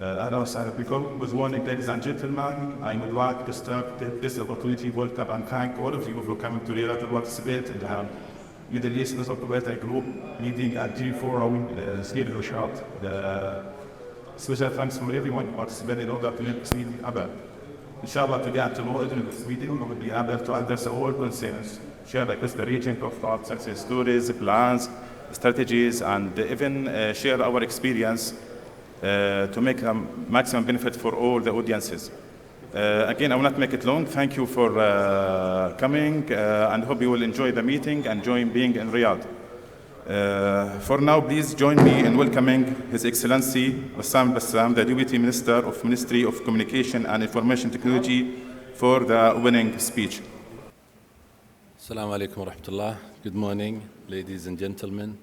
أهلا وسهلا بكم. Good morning, ladies and gentlemen. I would like to start this opportunity, welcome and thank all of you for coming to Riyadh to participate in the Middle East Metropolitan Group meeting at G4 State of Riyadh. Special thanks for everyone who participated in order to make this meeting happen. Inshallah, today and tomorrow in this meeting, we will be able to address all concerns, share the region of thought, success stories, plans, strategies, and even share our experience to make a maximum benefit for all the audiences. Again, I will not make it long. Thank you for coming and hope you will enjoy the meeting and enjoy being in Riyadh. For now, please join me in welcoming His Excellency Bassam, the Deputy Minister of Ministry of Communication and Information Technology, for the opening speech. Assalamu alaikum wa rahmatullah. Good morning, ladies and gentlemen.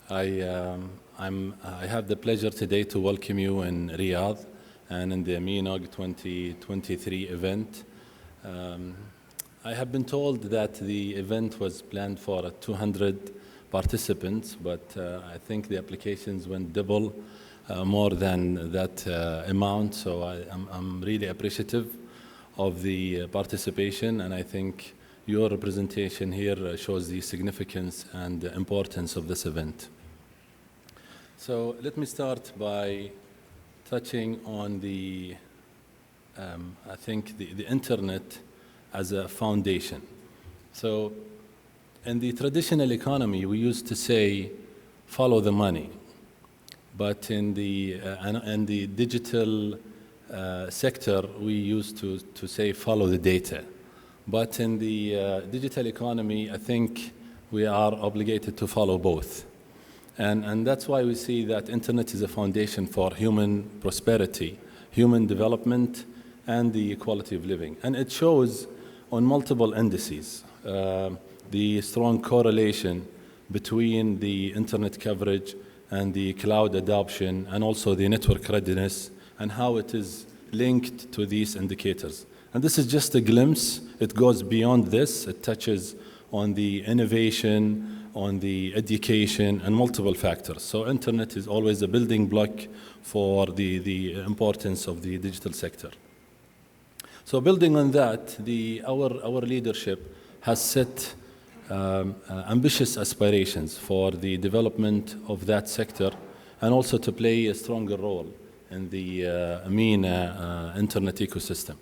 I have the pleasure today to welcome you in Riyadh and in the MENOG 2023 event. I have been told that the event was planned for 200 participants, but I think the applications went double more than that amount, so I'm really appreciative of the participation, and I think your representation here shows the significance and the importance of this event. So let me start by touching on I think the internet as a foundation. So in the traditional economy, we used to say, follow the money. But in the digital sector, we used to say, follow the data. But in the digital economy, I think we are obligated to follow both. And that's why we see that internet is a foundation for human prosperity, human development, and the quality of living. And it shows on multiple indices the strong correlation between the internet coverage and the cloud adoption, and also the network readiness, and how it is linked to these indicators. And this is just a glimpse. It goes beyond this. It touches on the innovation, on the education, and multiple factors. So internet is always a building block for the importance of the digital sector. So building on that, our leadership has set ambitious aspirations for the development of that sector, and also to play a stronger role in the MENA internet ecosystem.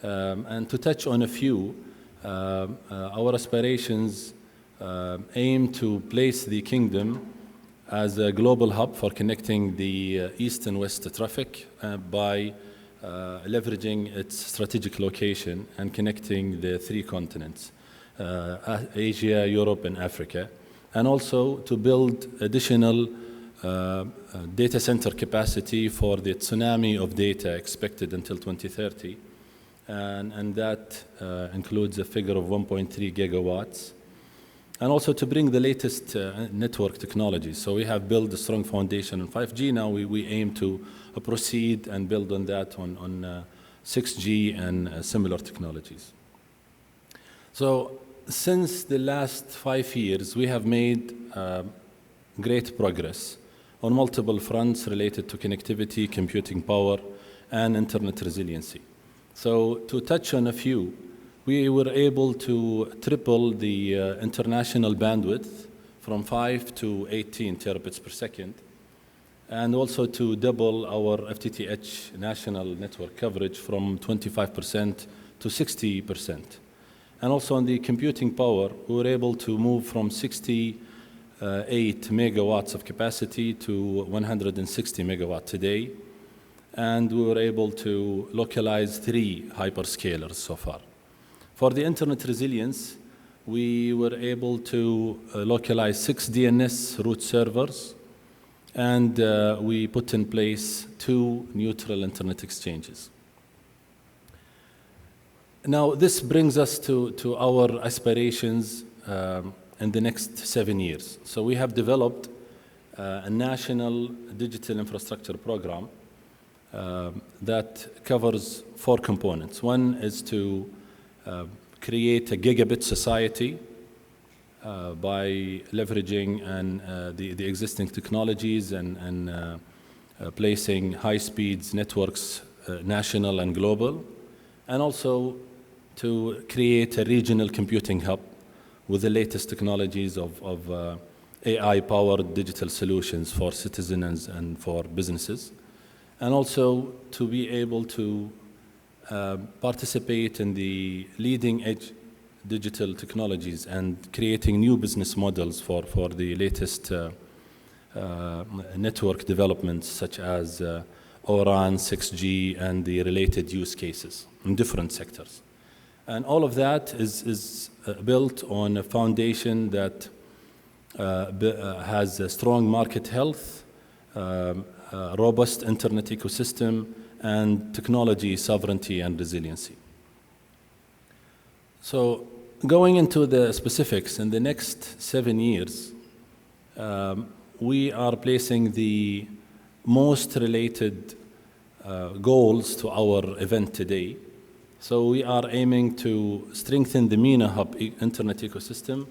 And to touch on a few, our aspirations aim to place the kingdom as a global hub for connecting the east and west traffic by leveraging its strategic location and connecting the three continents, Asia, Europe, and Africa, and also to build additional data center capacity for the tsunami of data expected until 2030, and that includes a figure of 1.3 gigawatts. And also to bring the latest network technologies. So we have built a strong foundation on 5G. Now we aim to proceed and build on that on 6G and similar technologies. So since the last 5 years, we have made great progress on multiple fronts related to connectivity, computing power, and internet resiliency. So to touch on a few, we were able to triple the international bandwidth from 5 to 18 terabits per second, and also to double our FTTH national network coverage from 25% to 60%. And also on the computing power, we were able to move from 68 megawatts of capacity to 160 megawatts today, and we were able to localize 3 hyperscalers so far. For the internet resilience, we were able to localize 6 DNS root servers, and we put in place 2 neutral internet exchanges. Now, this brings us to our aspirations in the next 7 years. So we have developed a national digital infrastructure program that covers 4 components. One is to create a gigabit society by leveraging the existing technologies and placing high-speed networks, national and global, and also to create a regional computing hub with the latest technologies of AI-powered digital solutions for citizens and for businesses, and also to be able to participate in the leading-edge digital technologies and creating new business models for the latest network developments such as O-RAN, 6G, and the related use cases in different sectors. And all of that is built on a foundation that has a strong market health, robust internet ecosystem, and technology sovereignty and resiliency. So going into the specifics, in the next 7 years, we are placing the most related goals to our event today. So we are aiming to strengthen the MENA Hub internet ecosystem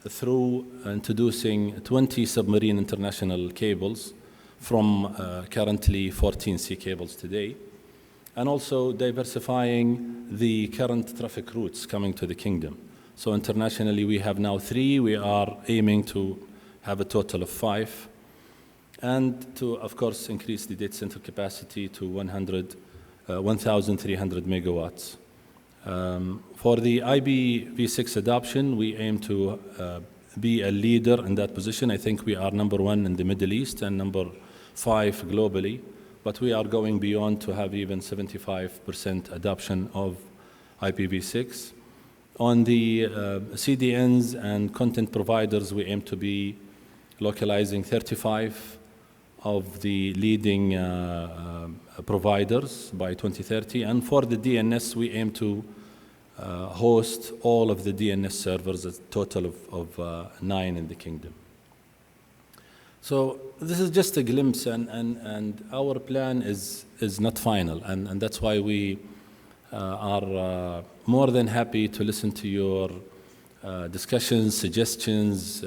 through introducing 20 submarine international cables from currently 14 sea cables today, and also diversifying the current traffic routes coming to the kingdom. So internationally we have now 3, we are aiming to have a total of 5, and to, of course, increase the data center capacity to 1,300 megawatts. For the IPv6 adoption, we aim to be a leader in that position. I think we are number 1 in the Middle East and number 5 globally, but we are going beyond to have even 75% adoption of IPv6. On the CDNs and content providers, we aim to be localizing 35 of the leading providers by 2030. And for the DNS, we aim to host all of the DNS servers, a total of 9 in the kingdom. So this is just a glimpse, and our plan is not final, and that's why we are more than happy to listen to your discussions, suggestions,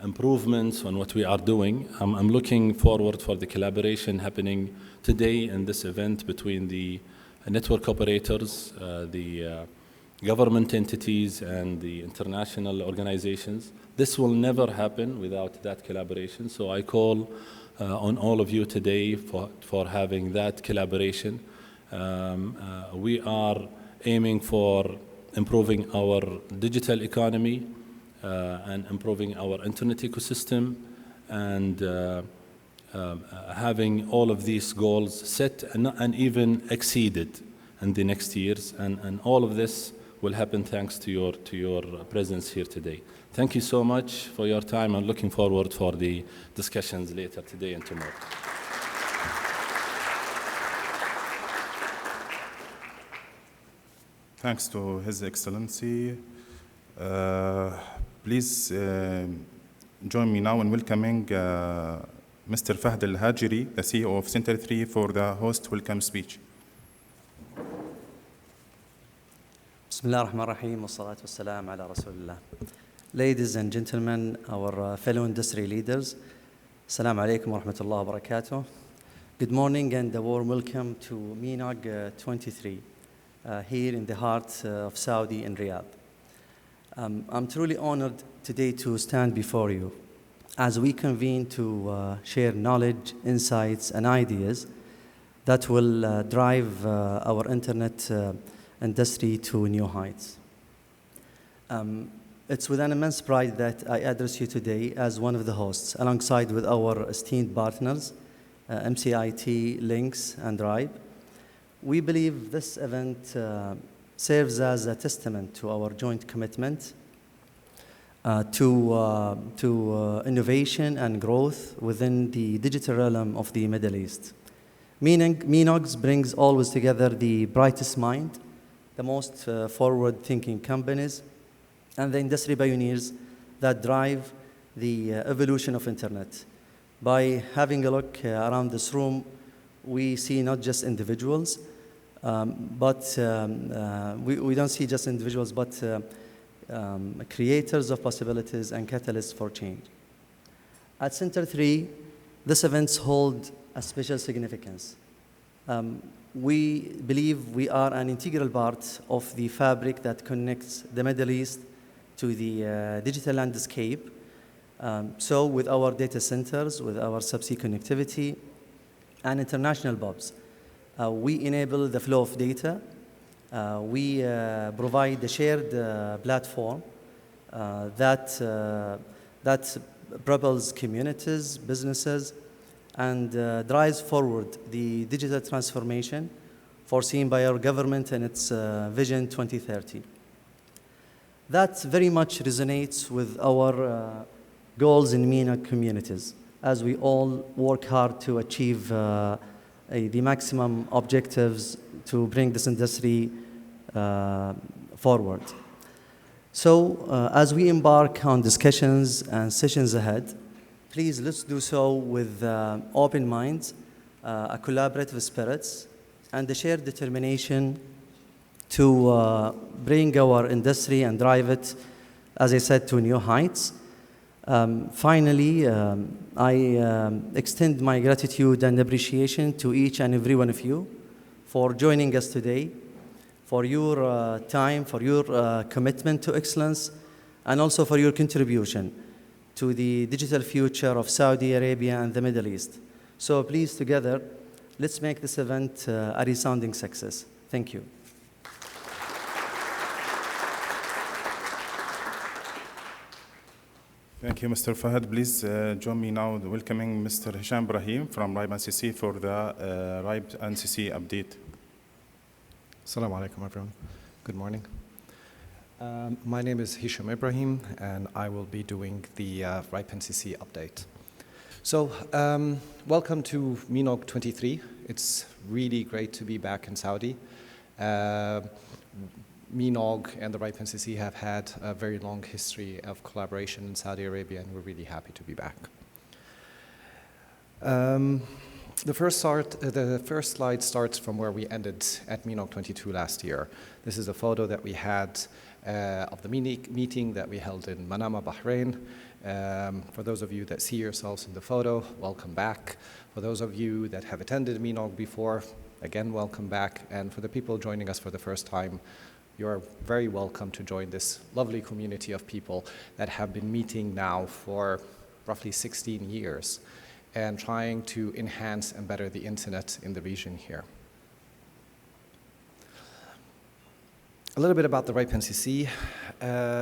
improvements on what we are doing. I'm looking forward for the collaboration happening today in this event between the network operators, the government entities, and the international organizations. This will never happen without that collaboration. So I call on all of you today for having that collaboration. We are aiming for improving our digital economy and improving our internet ecosystem, and having all of these goals set and even exceeded in the next years. And all of this will happen thanks to your presence here today. Thank you so much for your time. I'm looking forward for the discussions later today and tomorrow. Thanks to His Excellency. Please join me now in welcoming Mr. Fahad Alhajeri, the CEO of Center 3, for the host welcome speech. Bismillah ar-Rahman ar-Rahim, wa salatu wa salam ala Rasulullah. Ladies and gentlemen, our fellow industry leaders, Assalamu alaikum wa rahmatullahi wa barakatuh. Good morning and a warm welcome to MENOG 23 here in the heart of Saudi in Riyadh. I'm truly honored today to stand before you as we convene to share knowledge, insights, and ideas that will drive our internet industry to new heights. It's with an immense pride that I address you today as one of the hosts, alongside with our esteemed partners, MCIT, Links, and Drive. We believe this event serves as a testament to our joint commitment to innovation and growth within the digital realm of the Middle East. MENOG brings always together the brightest mind, the most forward-thinking companies, and the industry pioneers that drive the evolution of internet. By having a look around this room, we see not just individuals, but we don't see just individuals, but creators of possibilities and catalysts for change. At Center 3, This events hold a special significance. We believe we are an integral part of the fabric that connects the Middle East to the digital landscape. So with our data centers, with our subsea connectivity, and international hubs, we enable the flow of data. We provide a shared platform that propels communities, businesses, and drives forward the digital transformation foreseen by our government in its Vision 2030. That very much resonates with our goals in MENOG communities, as we all work hard to achieve the maximum objectives to bring this industry forward. So as we embark on discussions and sessions ahead, please let's do so with open minds, a collaborative spirits, and a shared determination to bring our industry and drive it, as I said, to new heights. Finally, I extend my gratitude and appreciation to each and every one of you for joining us today, for your time, for your commitment to excellence, and also for your contribution to the digital future of Saudi Arabia and the Middle East. So please, together, let's make this event a resounding success. Thank you. Thank you, Mr. Fahad. Please join me now in welcoming Mr. Hisham Ibrahim from Riyadh NCC for the Riyadh NCC update. Assalamu alaikum, everyone. Good morning. My name is Hisham Ibrahim, and I will be doing the Riyadh NCC update. So, welcome to MENOG 23. It's really great to be back in Saudi. MENOG and the Riyadh NCC have had a very long history of collaboration in Saudi Arabia, and we're really happy to be back. The first slide starts from where we ended at MENOG 22 last year. This is a photo that we had of the meeting that we held in Manama, Bahrain. For those of you that see yourselves in the photo, welcome back. For those of you that have attended MENOG before, again, welcome back. And for the people joining us for the first time, you're very welcome to join this lovely community of people that have been meeting now for roughly 16 years and trying to enhance and better the internet in the region here. A little bit about the Riyadh NCC.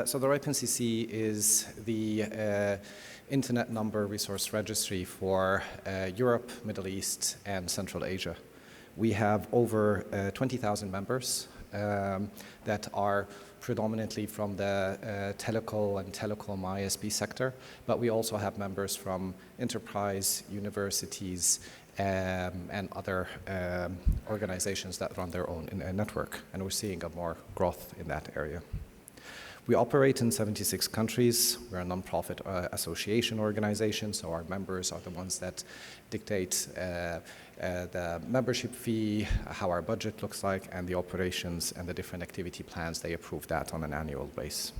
So the Riyadh NCC is the Internet Number Resource Registry for Europe, Middle East, and Central Asia. We have over 20,000 members that are predominantly from the telco and telecom ISP sector, but we also have members from enterprise, universities, and other organizations that run their own network, and we're seeing a more growth in that area. We operate in 76 countries. We're a non-profit association organization, so our members are the ones that dictate the membership fee, how our budget looks like, and the operations and the different activity plans. They approve that on an annual basis.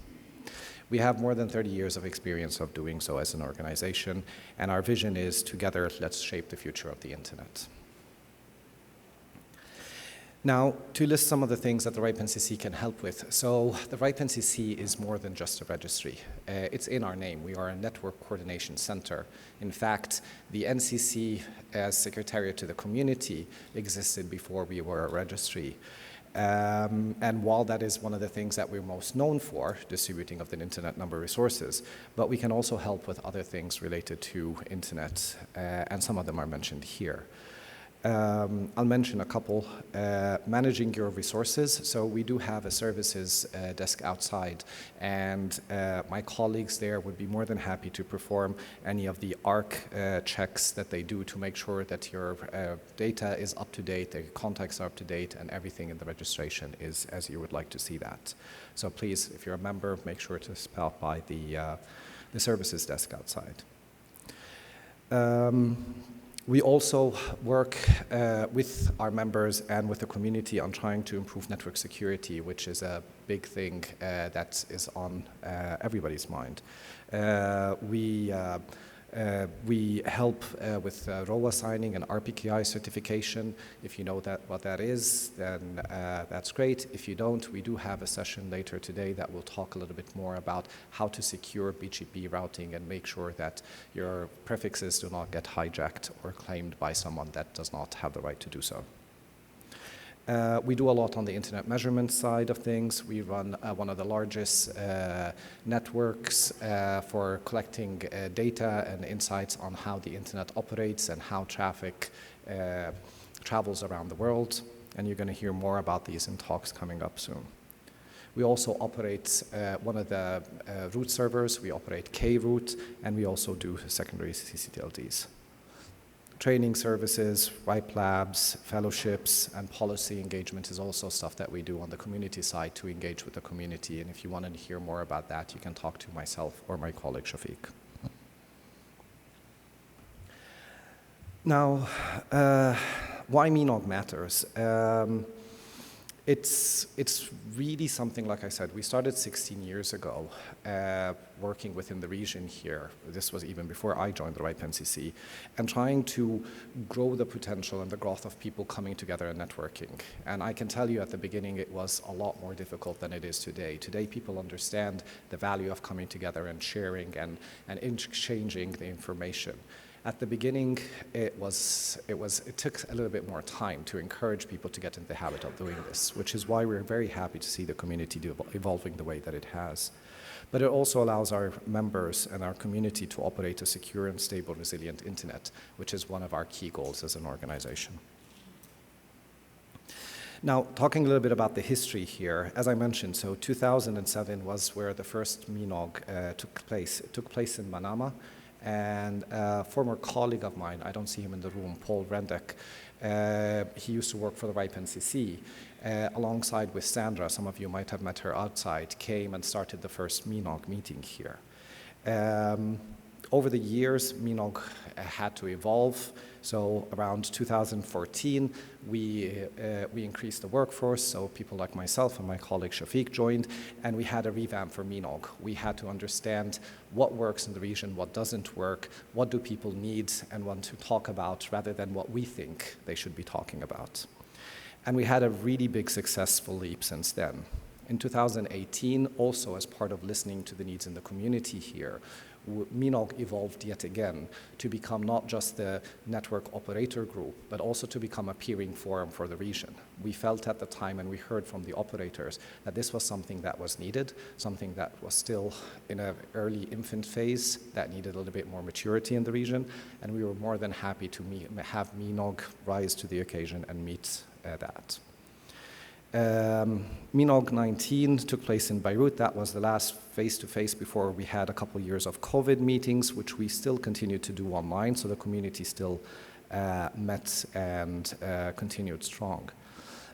We have more than 30 years of experience of doing so as an organization, and our vision is, together, let's shape the future of the internet. Now, to list some of the things that the Riyadh NCC can help with. So the Riyadh NCC is more than just a registry. It's in our name. We are a network coordination center. In fact, the NCC as secretariat to the community existed before we were a registry. And while that is one of the things that we're most known for, distributing of the internet number resources, but we can also help with other things related to internet, and some of them are mentioned here. I'll mention a couple. Managing your resources. So we do have a services desk outside, and my colleagues there would be more than happy to perform any of the ARC checks that they do to make sure that your data is up to date, the contacts are up to date, and everything in the registration is as you would like to see that. So please, if you're a member, make sure to stop by the services desk outside. We also work with our members and with the community on trying to improve network security, which is a big thing that is on everybody's mind. We We help with ROA signing and RPKI certification. If you know what that is, then that's great. If you don't, we do have a session later today that will talk a little bit more about how to secure BGP routing and make sure that your prefixes do not get hijacked or claimed by someone that does not have the right to do so. We do a lot on the internet measurement side of things. We run one of the largest networks for collecting data and insights on how the internet operates and how traffic travels around the world. And you're going to hear more about these in talks coming up soon. We also operate one of the root servers. We operate K-root, and we also do secondary CCTLDs. Training services, RIPE labs, fellowships, and policy engagement is also stuff that we do on the community side to engage with the community. And if you want to hear more about that, you can talk to myself or my colleague Shafiq. Now, why MENOG matters? It's really something, like I said, we started 16 years ago working within the region here. This was even before I joined the RIPE MCC, and trying to grow the potential and the growth of people coming together and networking. And I can tell you at the beginning it was a lot more difficult than it is today. Today people understand the value of coming together and sharing and exchanging the information. At the beginning, it took a little bit more time to encourage people to get into the habit of doing this, which is why we're very happy to see the community evolving the way that it has. But it also allows our members and our community to operate a secure and stable, resilient internet, which is one of our key goals as an organization. Now, talking a little bit about the history here, as I mentioned, so 2007 was where the first MENOG took place. It took place in Manama. And a former colleague of mine, I don't see him in the room, Paul Rendek, he used to work for the RIPE NCC, alongside with Sandra, some of you might have met her outside, came and started the first MENOG meeting here. Over the years, MENOG had to evolve. So around 2014, we increased the workforce. So people like myself and my colleague Shafiq joined, and we had a revamp for MENOG. We had to understand what works in the region, what doesn't work, what do people need and want to talk about, rather than what we think they should be talking about. And we had a really big successful leap since then. In 2018, also as part of listening to the needs in the community here, MENOG evolved yet again to become not just the network operator group, but also to become a peering forum for the region. We felt at the time, and we heard from the operators, that this was something that was needed, something that was still in an early infant phase that needed a little bit more maturity in the region, and we were more than happy to have MENOG rise to the occasion and meet that. MENOG 19 took place in Beirut. That was the last face-to-face before we had a couple years of COVID meetings, which we still continue to do online, so the community still met and continued strong.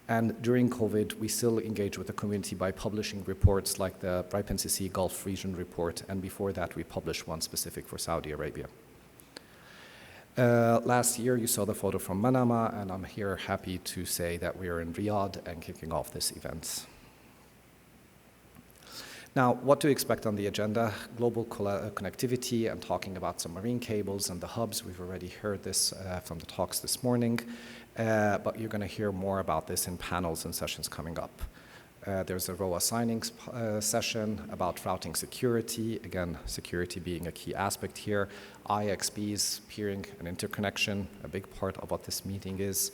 And during COVID, we still engage with the community by publishing reports like the RIPE NCC Gulf Region Report, and before that we published one specific for Saudi Arabia. Last year, you saw the photo from Manama, and I'm here happy to say that we are in Riyadh and kicking off this event. Now, what to expect on the agenda? Global connectivity and talking about submarine cables and the hubs. We've already heard this from the talks this morning, but you're going to hear more about this in panels and sessions coming up. There's a ROA signings session about routing security, again, security being a key aspect here. IXPs, peering and interconnection, a big part of what this meeting is.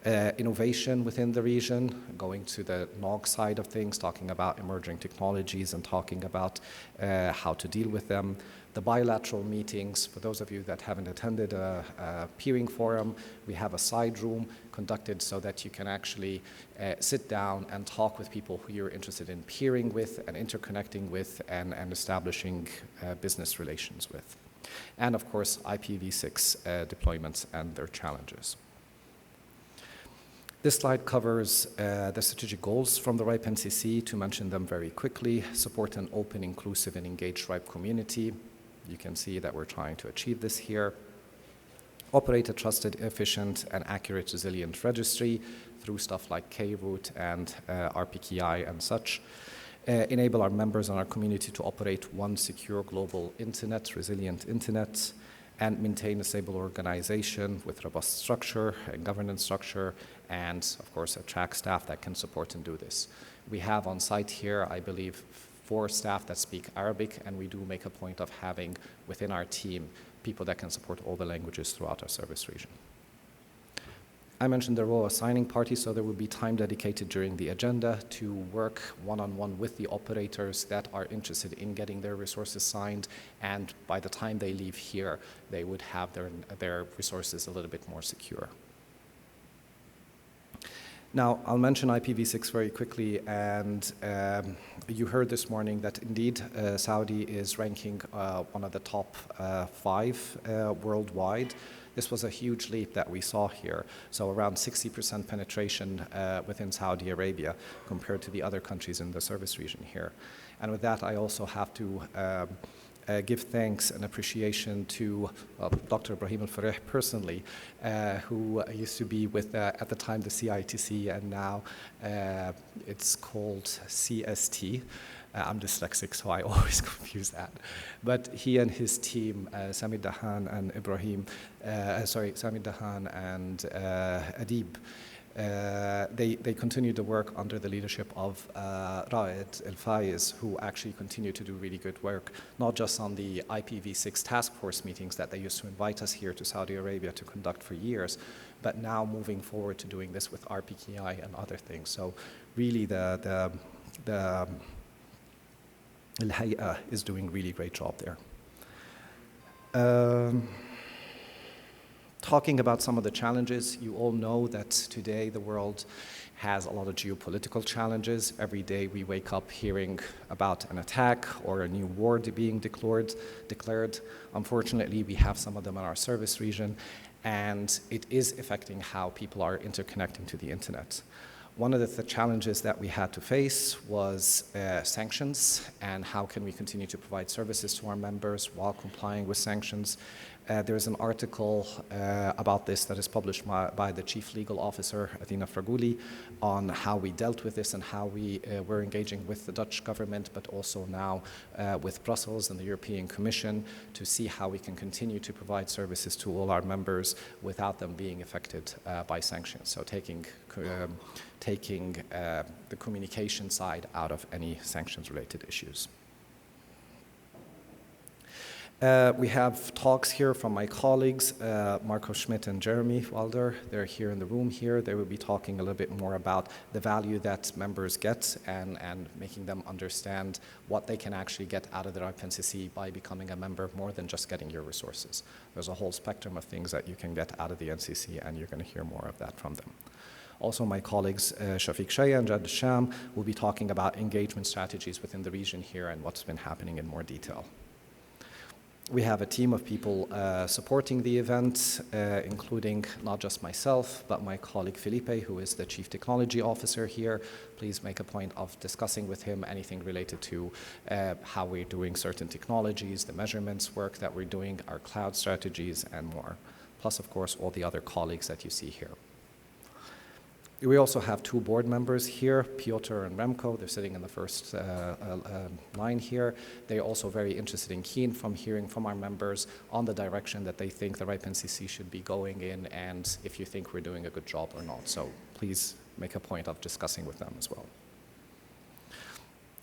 Innovation within the region, going to the NOG side of things, talking about emerging technologies and talking about how to deal with them. The bilateral meetings, for those of you that haven't attended a peering forum, we have a side room conducted so that you can actually sit down and talk with people who you're interested in peering with and interconnecting with and establishing business relations with. And of course, IPv6 deployments and their challenges. This slide covers the strategic goals from the RIPE NCC. To mention them very quickly: support an open, inclusive, and engaged RIPE community. You can see that we're trying to achieve this here. Operate a trusted, efficient, and accurate resilient registry through stuff like K-root and RPKI and such. Enable our members and our community to operate one secure global internet, resilient internet. and maintain a stable organization with robust structure and governance structure, and of course attract staff that can support and do this. We have on site here, I believe, 4 staff that speak Arabic, and we do make a point of having within our team people that can support all the languages throughout our service region. I mentioned the role of signing party, so there will be time dedicated during the agenda to work one-on-one with the operators that are interested in getting their resources signed, and by the time they leave here, they would have their resources a little bit more secure. Now, I'll mention IPv6 very quickly, and you heard this morning that indeed Saudi is ranking one of the top 5 worldwide. This was a huge leap that we saw here. So around 60% penetration within Saudi Arabia compared to the other countries in the service region here. And with that, I also have to give thanks and appreciation to Dr. Ibrahim al-Farih personally, who used to be with, at the time, the CITC, and now it's called CST. I'm dyslexic, so I always confuse that. But he and his team, Sami Dahan and Sami Dahan and Adib, they continue to work under the leadership of Raed El-Faiz, who actually continue to do really good work, not just on the IPv6 task force meetings that they used to invite us here to Saudi Arabia to conduct for years, but now moving forward to doing this with RPKI and other things. So really the Al-Hay'a is doing a really great job there. Talking about some of the challenges, you all know that today the world has a lot of geopolitical challenges. Every day we wake up hearing about an attack or a new war being declared. Unfortunately, we have some of them in our service region, and it is affecting how people are interconnecting to the internet. One of the challenges that we had to face was sanctions, and how can we continue to provide services to our members while complying with sanctions. There's an article about this that is published by the Chief Legal Officer, Athina Fraguli, on how we dealt with this and how we were engaging with the Dutch government, but also now with Brussels and the European Commission to see how we can continue to provide services to all our members without them being affected by sanctions. So taking the communication side out of any sanctions-related issues. We have talks here from my colleagues, Marco Schmidt and Jeremy Walder. They're here in the room here. They will be talking a little bit more about the value that members get and making them understand what they can actually get out of the NCC by becoming a member, more than just getting your resources. There's a whole spectrum of things that you can get out of the NCC, and you're going to hear more of that from them. Also, my colleagues Shafiq Shaya and Jad Hisham will be talking about engagement strategies within the region here and what's been happening in more detail. We have a team of people supporting the event, including not just myself, but my colleague Felipe, who is the Chief Technology Officer here. Please make a point of discussing with him anything related to how we're doing certain technologies, the measurements work that we're doing, our cloud strategies, and more. Plus, of course, all the other colleagues that you see here. We also have 2 board members here, Piotr and Remco. They're sitting in the first line here. They're also very interested and keen from hearing from our members on the direction that they think the RIPE NCC should be going in, and if you think we're doing a good job or not. So please make a point of discussing with them as well.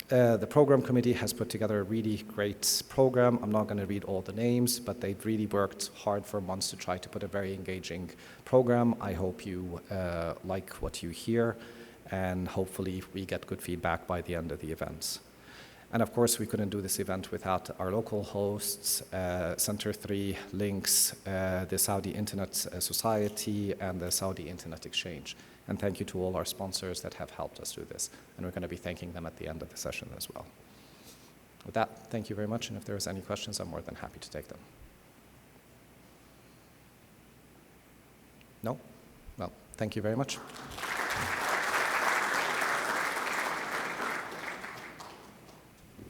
The program committee has put together a really great program. I'm not going to read all the names, but they've really worked hard for months to try to put a very engaging program. I hope you like what you hear, and hopefully we get good feedback by the end of the events. And of course, we couldn't do this event without our local hosts, Center 3, Links, the Saudi Internet Society, and the Saudi Internet Exchange. And thank you to all our sponsors that have helped us do this. And we're going to be thanking them at the end of the session as well. With that, thank you very much. And if there's any questions, I'm more than happy to take them. No? Well, thank you very much.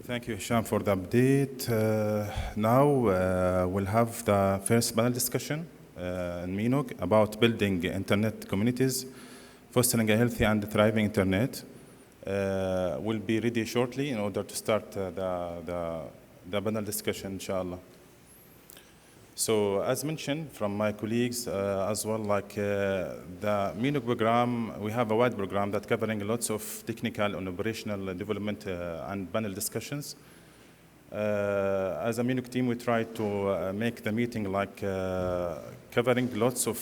Thank you, Hisham, for the update. Now we'll have the first panel discussion in MENOG about building internet communities, fostering a healthy and thriving internet. We'll be ready shortly in order to start the panel discussion, inshallah. So as mentioned from my colleagues as well, like the MENOG program, we have a wide program that covering lots of technical and operational development and panel discussions. As a MENOG team, we try to make the meeting like covering lots of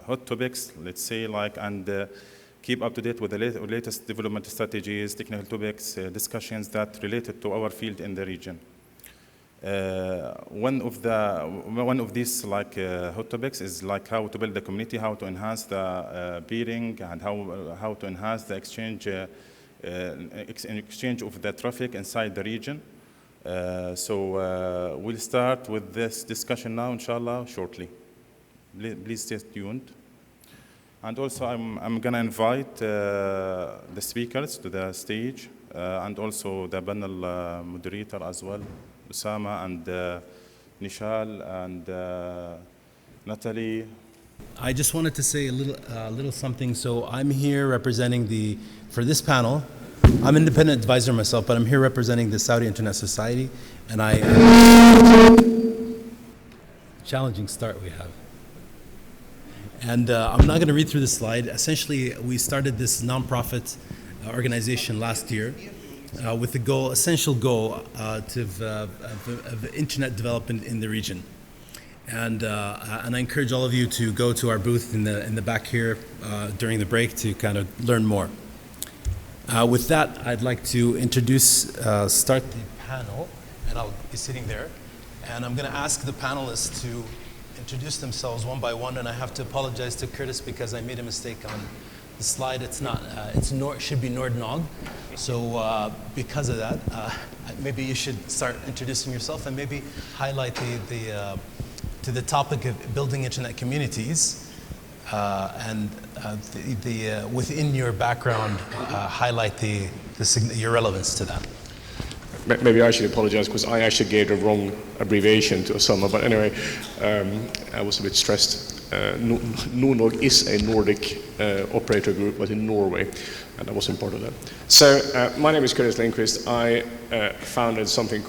hot topics, let's say, like, and keep up to date with the latest development strategies, technical topics, discussions that related to our field in the region. One of these like hot topics is like how to build the community, how to enhance the peering, and how to enhance the exchange of the traffic inside the region. So we'll start with this discussion now, inshallah, shortly. Please stay tuned. And also I'm gonna invite the speakers to the stage and also the panel moderator as well. Usama and Nishal and Natalie. I just wanted to say a little something. So I'm here representing for this panel, I'm an independent advisor myself, but I'm here representing the Saudi Internet Society, and challenging start we have. And I'm not going to read through the slide. Essentially, we started this nonprofit organization last year. With the essential goal of internet development in the region, and I encourage all of you to go to our booth in the back here during the break to kind of learn more. With that, I'd like to start the panel, and I'll be sitting there, and I'm going to ask the panelists to introduce themselves one by one, and I have to apologize to Curtis because I made a mistake on the slide. It should be Nordnog. So because of that, maybe you should start introducing yourself and maybe highlight to the topic of building internet communities and within your background, highlight your relevance to that. Maybe I should apologize because I actually gave the wrong abbreviation to Osama, but anyway, I was a bit stressed. MENOG is a Nordic operator group, but in Norway, and I wasn't part of that. So my name is Curtis Lindqvist. I founded something,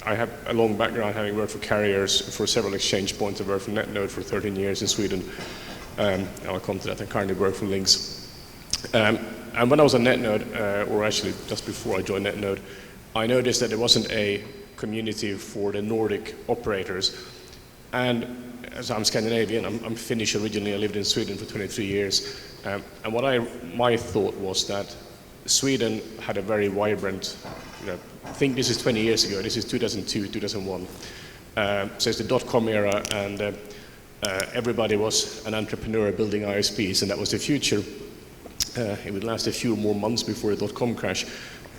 I have a long background having worked for carriers for several exchange points. I worked for NetNode for 13 years in Sweden. I'll come to that. I currently work for Links. And when I was on NetNode, or actually just before I joined NetNode, I noticed that there wasn't a community for the Nordic operators. And as I'm Scandinavian, I'm Finnish originally, I lived in Sweden for 23 years. And my thought was that Sweden had a very vibrant, I think this is 20 years ago, this is 2002, 2001. So it's the dot-com era, and everybody was an entrepreneur building ISPs, and that was the future. It would last a few more months before the dot-com crash.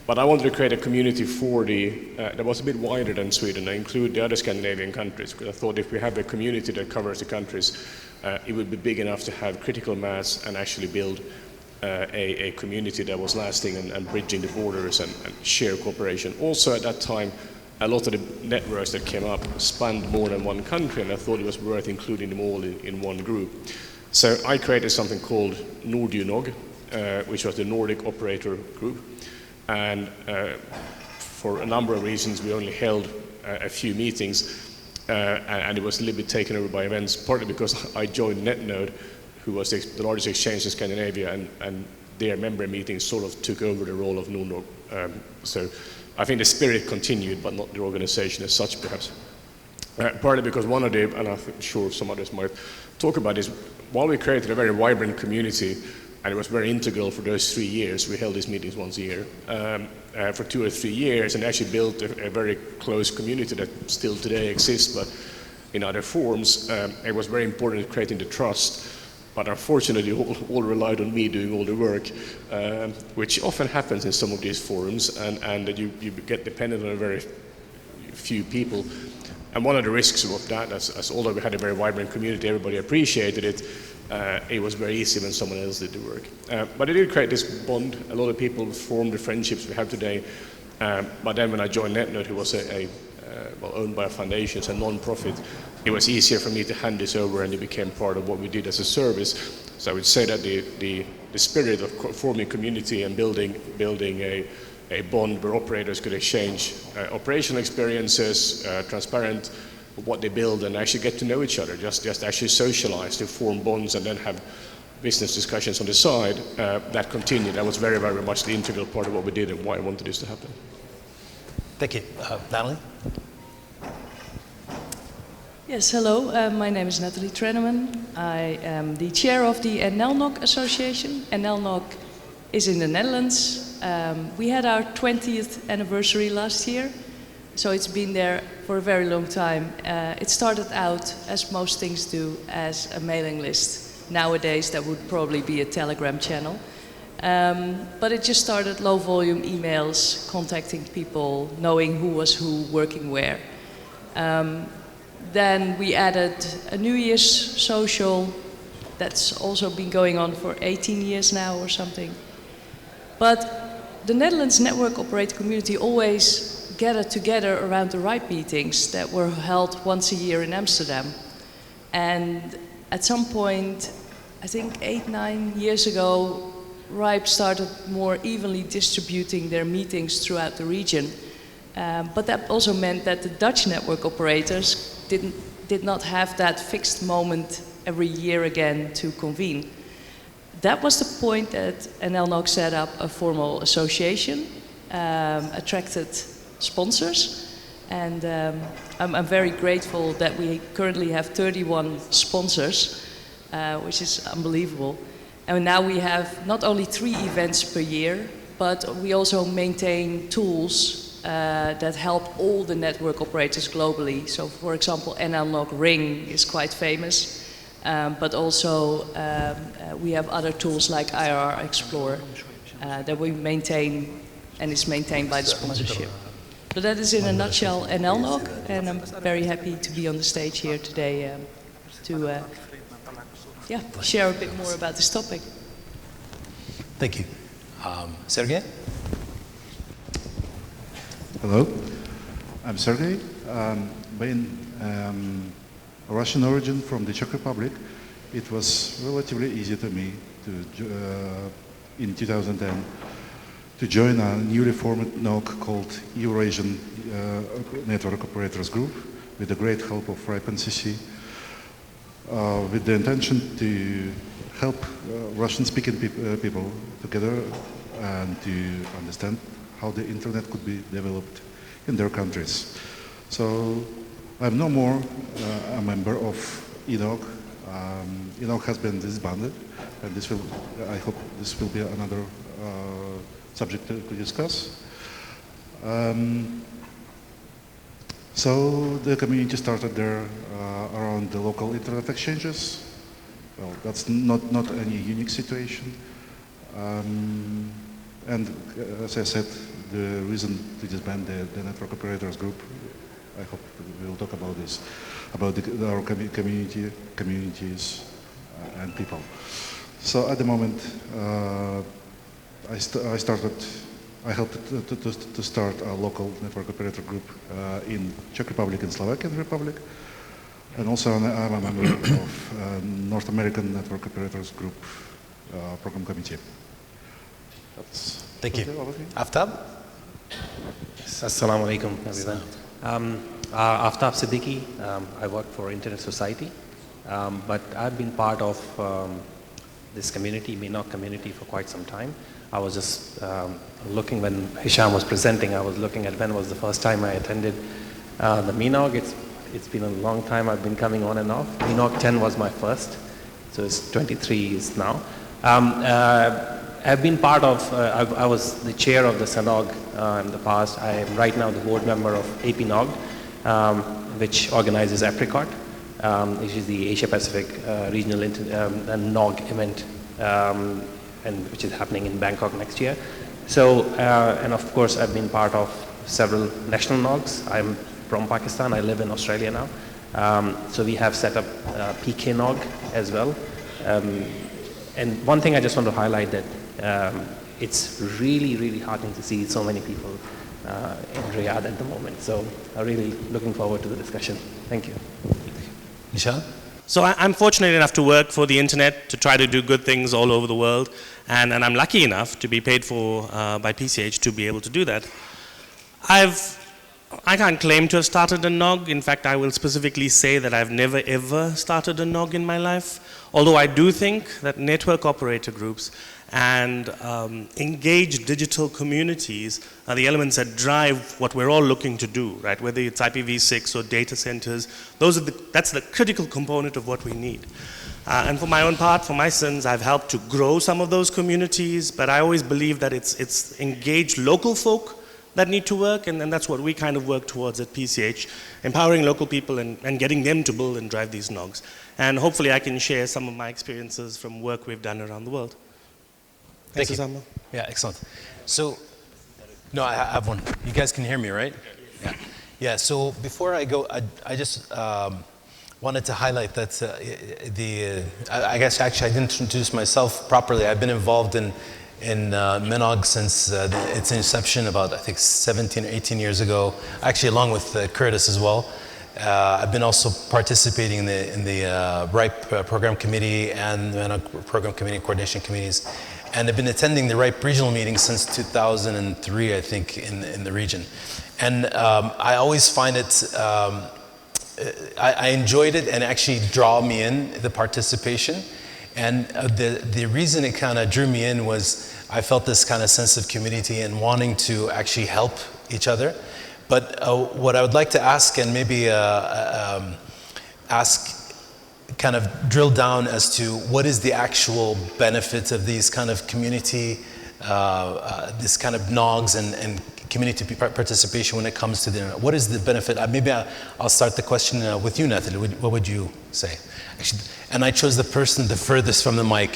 But I wanted to create a community for that was a bit wider than Sweden. I include the other Scandinavian countries, because I thought if we have a community that covers the countries, it would be big enough to have critical mass and actually build a community that was lasting and bridging the borders and share cooperation. Also at that time, a lot of the networks that came up spanned more than one country, and I thought it was worth including them all in one group. So I created something called NordUnog, which was the Nordic operator group. And for a number of reasons, we only held a few meetings, and it was a little bit taken over by events, partly because I joined NetNode, who was the largest exchange in Scandinavia, and their member meetings sort of took over the role of NordNog. So I think the spirit continued, but not the organization as such, perhaps. Partly because one of the, and I'm sure some others might talk about this, while we created a very vibrant community, and it was very integral for those 3 years. We held these meetings once a year for 2 or 3 years, and actually built a very close community that still today exists, but in other forms. It was very important in creating the trust, but unfortunately all relied on me doing all the work, which often happens in some of these forums, and you get dependent on a very few people. And one of the risks of that, as although we had a very vibrant community, everybody appreciated it, it was very easy when someone else did the work. But it did create this bond. A lot of people formed the friendships we have today. But then when I joined NetNode, who was owned by a foundation, it's a non-profit, it was easier for me to hand this over, and it became part of what we did as a service. So I would say that the spirit of forming community and building a bond where operators could exchange operational experiences, transparent what they build and actually get to know each other, just actually socialize, to form bonds and then have business discussions on the side, that continued. That was very, very much the integral part of what we did and why I wanted this to happen. Thank you. Natalie? Yes, hello. My name is Natalie Trenneman. I am the chair of the NLNOG Association. NLNOG is in the Netherlands. We had our 20th anniversary last year, so it's been there for a very long time. It started out, as most things do, as a mailing list. Nowadays, that would probably be a Telegram channel. But it just started low volume emails, contacting people, knowing who was who, working where. Then we added a New Year's social. That's also been going on for 18 years now or something. But the Netherlands network operator community always gathered together around the RIPE meetings that were held once a year in Amsterdam. And at some point, I think 8-9 years ago, RIPE started more evenly distributing their meetings throughout the region. But that also meant that the Dutch network operators did not have that fixed moment every year again to convene. That was the point that NLNOG set up a formal association, attracted sponsors, and I'm very grateful that we currently have 31 sponsors, which is unbelievable. And now we have not only 3 events per year, but we also maintain tools that help all the network operators globally. So, for example, NLNOG Ring is quite famous, but also we have other tools like IRR Explorer that we maintain and is maintained by the sponsorship. So that is in a nutshell NLNOG, and I'm very happy to be on the stage here today to share a bit more about this topic. Thank you. Sergey? Hello, I'm Sergey. Being Russian origin from the Czech Republic, it was relatively easy to me to, in 2010, to join a newly formed NOG called Eurasian Network Operators Group with the great help of RIPE NCC, with the intention to help Russian-speaking people together and to understand how the internet could be developed in their countries. So I'm no more a member of ENOG. ENOG has been disbanded, and this will, I hope this will be another subject to discuss. So the community started there around the local internet exchanges. Well, that's not any unique situation. And as I said, the reason to disband the network operators group, I hope we'll talk about this, about our communities and people. So at the moment, I helped to start a local network operator group in Czech Republic and Slovakian Republic. And also I'm a member of North American Network Operators Group Program Committee. Thank you. Aftab? Assalamu alaikum, everyone. Aftab Siddiqui. I work for Internet Society, but I've been part of this community, MENOG community, for quite some time. I was just looking when Hisham was presenting, I was looking at when was the first time I attended the MENOG. It's been a long time. I've been coming on and off. MENOG 10 was my first, so it's 23 years now. I've been part of, I was the chair of the SANOG in the past. I am right now the board member of APNOG, which organizes Apricot, which is the Asia Pacific regional NOG event, and which is happening in Bangkok next year. So, and of course, I've been part of several national NOGs. I'm from Pakistan. I live in Australia now. So we have set up PK NOG as well. And one thing I just want to highlight that it's really, really heartening to see so many people in Riyadh at the moment. So I'm really looking forward to the discussion. Thank you. Hisham? So I'm fortunate enough to work for the internet, to try to do good things all over the world. And I'm lucky enough to be paid for by PCH to be able to do that. I can't claim to have started a NOG. In fact, I will specifically say that I've never ever started a NOG in my life. Although I do think that network operator groups and engaged digital communities are the elements that drive what we're all looking to do, right? Whether it's IPv6 or data centers, that's the critical component of what we need. And for my own part, for my sins, I've helped to grow some of those communities, but I always believe that it's engaged local folk that need to work, and that's what we kind of work towards at PCH, empowering local people and getting them to build and drive these NOGs. And hopefully I can share some of my experiences from work we've done around the world. Thank you. Yeah, excellent. So, no, I have one. You guys can hear me, right? Yeah. Yeah, so before I go, I just wanted to highlight that I guess actually I didn't introduce myself properly. I've been involved in MENOG since its inception about, I think, 17 or 18 years ago, actually along with Curtis as well. I've been also participating in the RIPE program committee and the MENOG program committee and coordination committees. And I've been attending the RIPE regional meetings since 2003, I think, in the region. And I always find it, I enjoyed it and actually draw me in, the participation. And the reason it kind of drew me in was I felt this kind of sense of community and wanting to actually help each other. But what I would like to ask, and maybe kind of drill down as to what is the actual benefit of these kind of community, this kind of NOGs and community participation when it comes to the internet. What is the benefit? Maybe I'll start the question with you, Nathalie. What would you say? Actually, and I chose the person the furthest from the mic.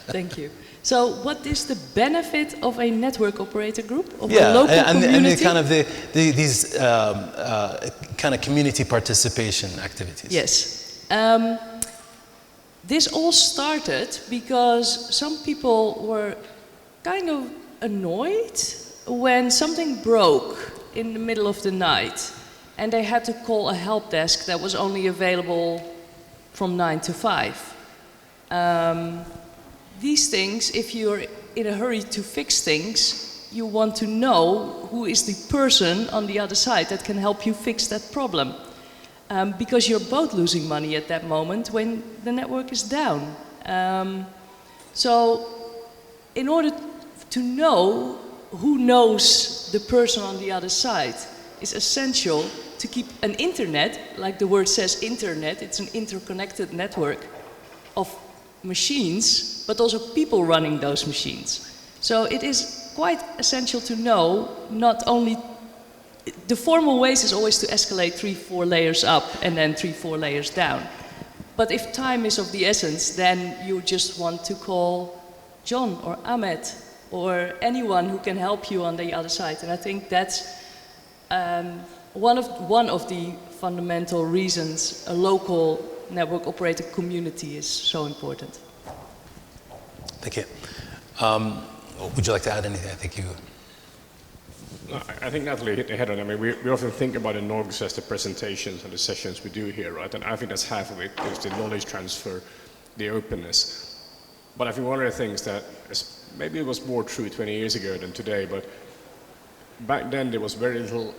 Thank you. So what is the benefit of a network operator group, of a local community? And the kind of these kind of community participation activities. Yes. This all started because some people were kind of annoyed when something broke in the middle of the night and they had to call a help desk that was only available from 9 to 5. These things, if you're in a hurry to fix things, you want to know who is the person on the other side that can help you fix that problem. Because you're both losing money at that moment when the network is down. So in order to know who knows the person on the other side, it's essential to keep an internet, like the word says internet, it's an interconnected network of machines, but also people running those machines. So it is quite essential to know not only, the formal ways is always to escalate 3-4 layers up and then 3-4 layers down. But if time is of the essence, then you just want to call John or Ahmed or anyone who can help you on the other side. And I think that's one of the fundamental reasons a local network operator community is so important. Thank you. Would you like to add anything? I think you... No, I think Natalie hit the head on it. I mean, we often think about the NOGs as the presentations and the sessions we do here, right? And I think that's half of it, is the knowledge transfer, the openness. But I think one of the things that maybe it was more true 20 years ago than today, but back then there was very little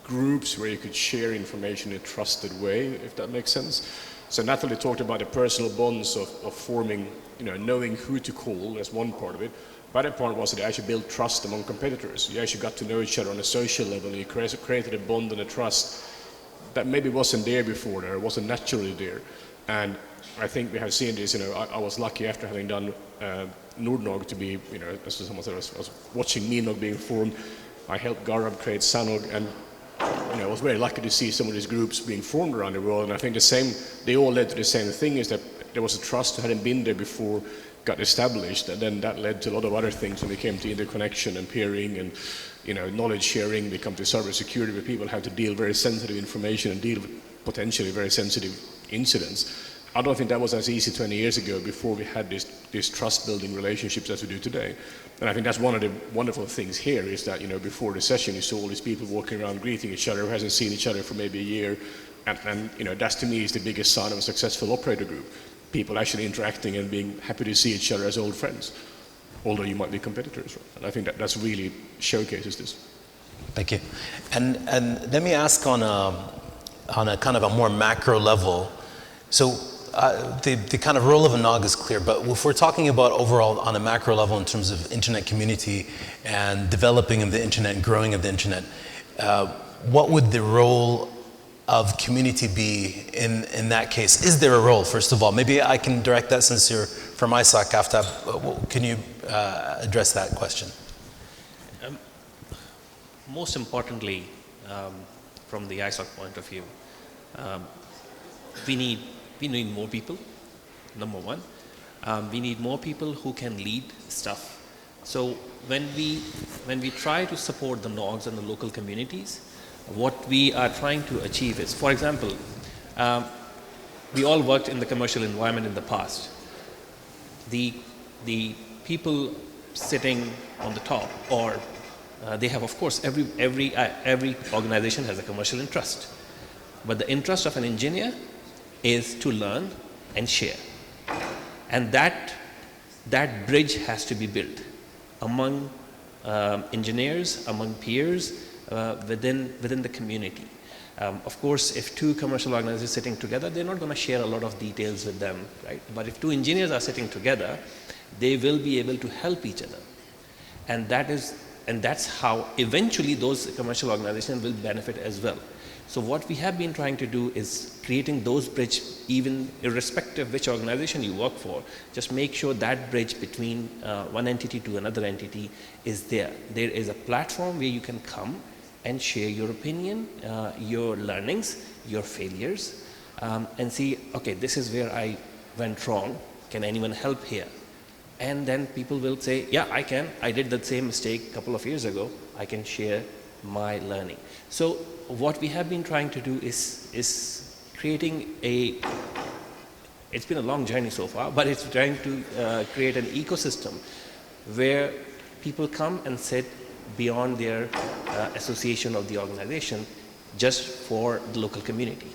groups where you could share information in a trusted way, if that makes sense. So Natalie talked about the personal bonds of forming, knowing who to call, that's one part of it. The other part was that you actually built trust among competitors. You actually got to know each other on a social level, and you created a bond and a trust that maybe wasn't there before, or wasn't naturally there. And I think we have seen this, I was lucky after having done Nordnog to be, as someone said, I was watching MENOG being formed. I helped Garab create Sanog, and I was very lucky to see some of these groups being formed around the world. And I think they all led to the same thing, is that there was a trust that hadn't been there before, got established, and then that led to a lot of other things when it came to interconnection and peering and knowledge sharing. We come to cybersecurity, where people have to deal very sensitive information and deal with potentially very sensitive incidents. I don't think that was as easy 20 years ago, before we had these trust-building relationships as we do today. And I think that's one of the wonderful things here, is that before the session you saw all these people walking around greeting each other who hasn't seen each other for maybe a year, and that's to me is the biggest sign of a successful operator group. People actually interacting and being happy to see each other as old friends. although you might be competitors. Right? And I think that's really showcases this. Thank you. And let me ask on a kind of a more macro level. So the kind of role of a NOG is clear, but if we're talking about overall on a macro level in terms of internet community and developing of the internet and growing of the internet, what would the role of community be in that case? Is there a role, first of all? Maybe I can direct that since you're from ISOC, Aftab. Can you address that question? Most importantly, from the ISOC point of view, we need more people, number one. We need more people who can lead stuff. So when we try to support the NOGs and the local communities, what we are trying to achieve is, for example, we all worked in the commercial environment in the past. The people sitting on the top, or they have, of course, every organization has a commercial interest, but the interest of an engineer is to learn and share, and that bridge has to be built among engineers, among peers, within the community. Of course, if two commercial organizations sitting together, they're not going to share a lot of details with them, right? But if two engineers are sitting together, they will be able to help each other, and that's how eventually those commercial organizations will benefit as well. So what we have been trying to do is creating those bridges, even irrespective which organization you work for, just make sure that bridge between one entity to another entity is there. There is a platform where you can come and share your opinion, your learnings, your failures, and see, okay, this is where I went wrong. Can anyone help here? And then people will say, yeah, I can. I did the same mistake a couple of years ago. I can share my learning. So what we have been trying to do is creating it's been a long journey so far, but it's trying to create an ecosystem where people come and sit beyond their association of the organization just for the local community,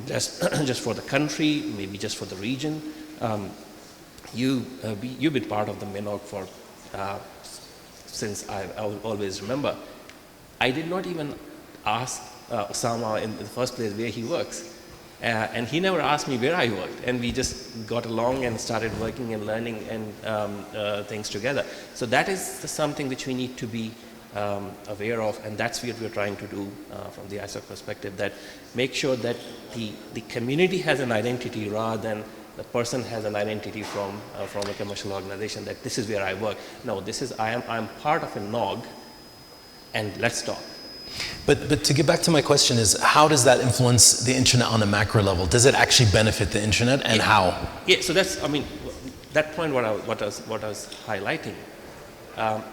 just for the country, maybe just for the region. You've been part of the MENOG for since I always remember. I did not even ask Osama in the first place where he works, and he never asked me where I worked, and we just got along and started working and learning and things together. So that is something which we need to be aware of, and that's what we're trying to do from the ISOC perspective, that make sure that the community has an identity rather than the person has an identity from a commercial organization, that this is where I work. No, this is I'm part of a NOG, and let's talk. But to get back to my question is, how does that influence the internet on a macro level? Does it actually benefit the internet, and how? Yeah, so that's, that point what I was highlighting.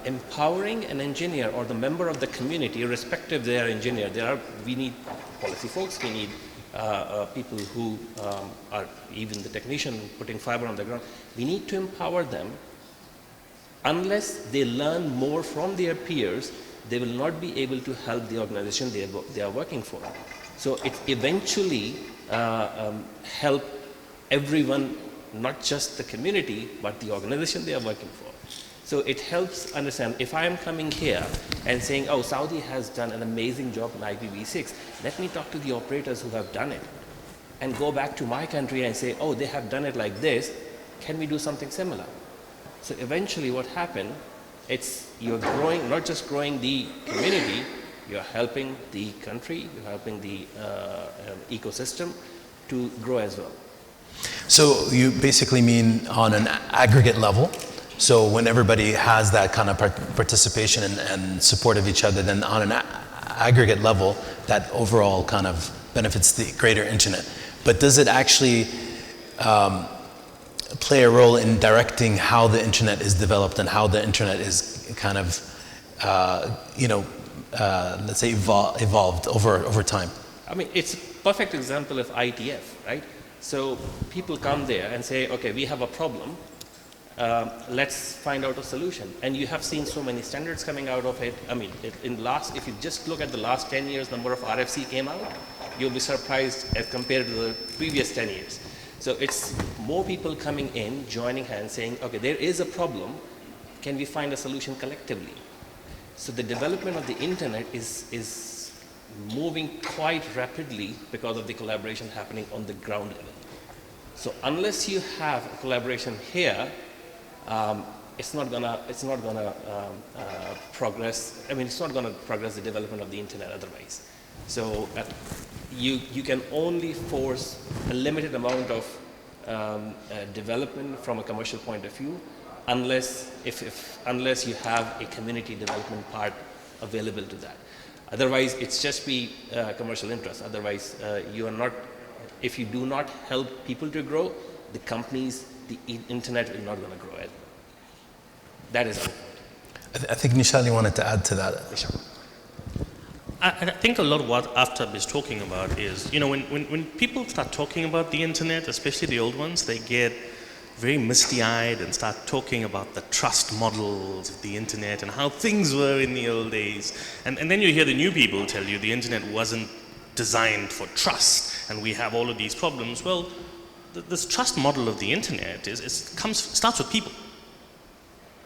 Empowering an engineer or the member of the community, irrespective of their engineer, we need policy folks, we need people who are even the technician putting fiber on the ground. We need to empower them. Unless they learn more from their peers, they will not be able to help the organization they are working for. So it eventually help everyone, not just the community, but the organization they are working for. So it helps understand, if I am coming here and saying, oh, Saudi has done an amazing job in IPv6, let me talk to the operators who have done it, and go back to my country and say, oh, they have done it like this, can we do something similar? So eventually what happened, you're growing, not just growing the community, you're helping the country, you're helping the ecosystem to grow as well. So you basically mean on an aggregate level? So when everybody has that kind of participation and support of each other, then on an aggregate level, that overall kind of benefits the greater internet. But does it actually play a role in directing how the internet is developed and how the internet is kind of, let's say evolved over time? It's a perfect example of ITF, right? So people come there and say, okay, we have a problem. Let's find out a solution. And you have seen so many standards coming out of it. If you just look at the last 10 years, number of RFC came out, you'll be surprised as compared to the previous 10 years. So it's more people coming in, joining hands, saying, okay, there is a problem. can we find a solution collectively? So the development of the internet is moving quite rapidly because of the collaboration happening on the ground level. So unless you have a collaboration here, it's not gonna progress. I mean, it's not gonna progress the development of the internet otherwise. So you can only force a limited amount of development from a commercial point of view, unless you have a community development part available to that. Otherwise, it's just be commercial interest. Otherwise, you are not. If you do not help people to grow, the companies, the internet is not going to grow as well. That is our point. I think Nishali wanted to add to that. I think a lot of what Aftab is talking about is, you know, when people start talking about the internet, especially the old ones, they get very misty-eyed and start talking about the trust models of the internet and how things were in the old days. And then you hear the new people tell you the internet wasn't designed for trust and we have all of these problems. Well, this trust model of the internet starts with people.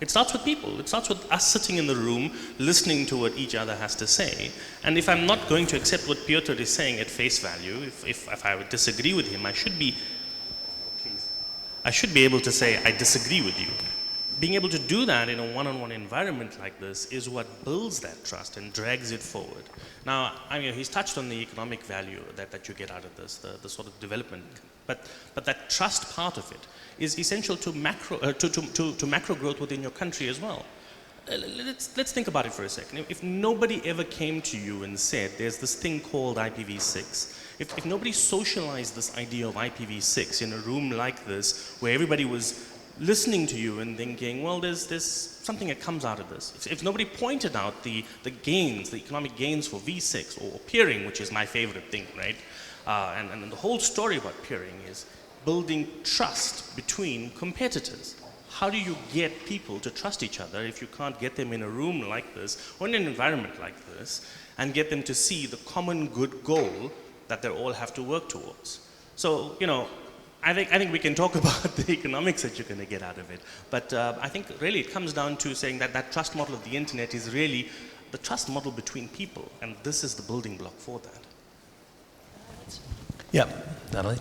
It starts with people. It starts with us sitting in the room, listening to what each other has to say. And if I'm not going to accept what Piotr is saying at face value, if I would disagree with him, I should be able to say, I disagree with you. Being able to do that in a one-on-one environment like this is what builds that trust and drags it forward. Now, I mean, he's touched on the economic value that you get out of this, the sort of development. But that trust part of it is essential to macro growth within your country as well. Let's think about it for a second. If nobody ever came to you and said, there's this thing called IPv6, if nobody socialized this idea of IPv6 in a room like this, where everybody was listening to you and thinking, well, there's something that comes out of this. If nobody pointed out the gains, the economic gains for V6 or peering, which is my favorite thing, right? And the whole story about peering is building trust between competitors. How do you get people to trust each other if you can't get them in a room like this or in an environment like this and get them to see the common good goal that they all have to work towards? So, you know, I think we can talk about the economics that you're going to get out of it. But I think really it comes down to saying that trust model of the internet is really the trust model between people. And this is the building block for that. Yeah, Natalie?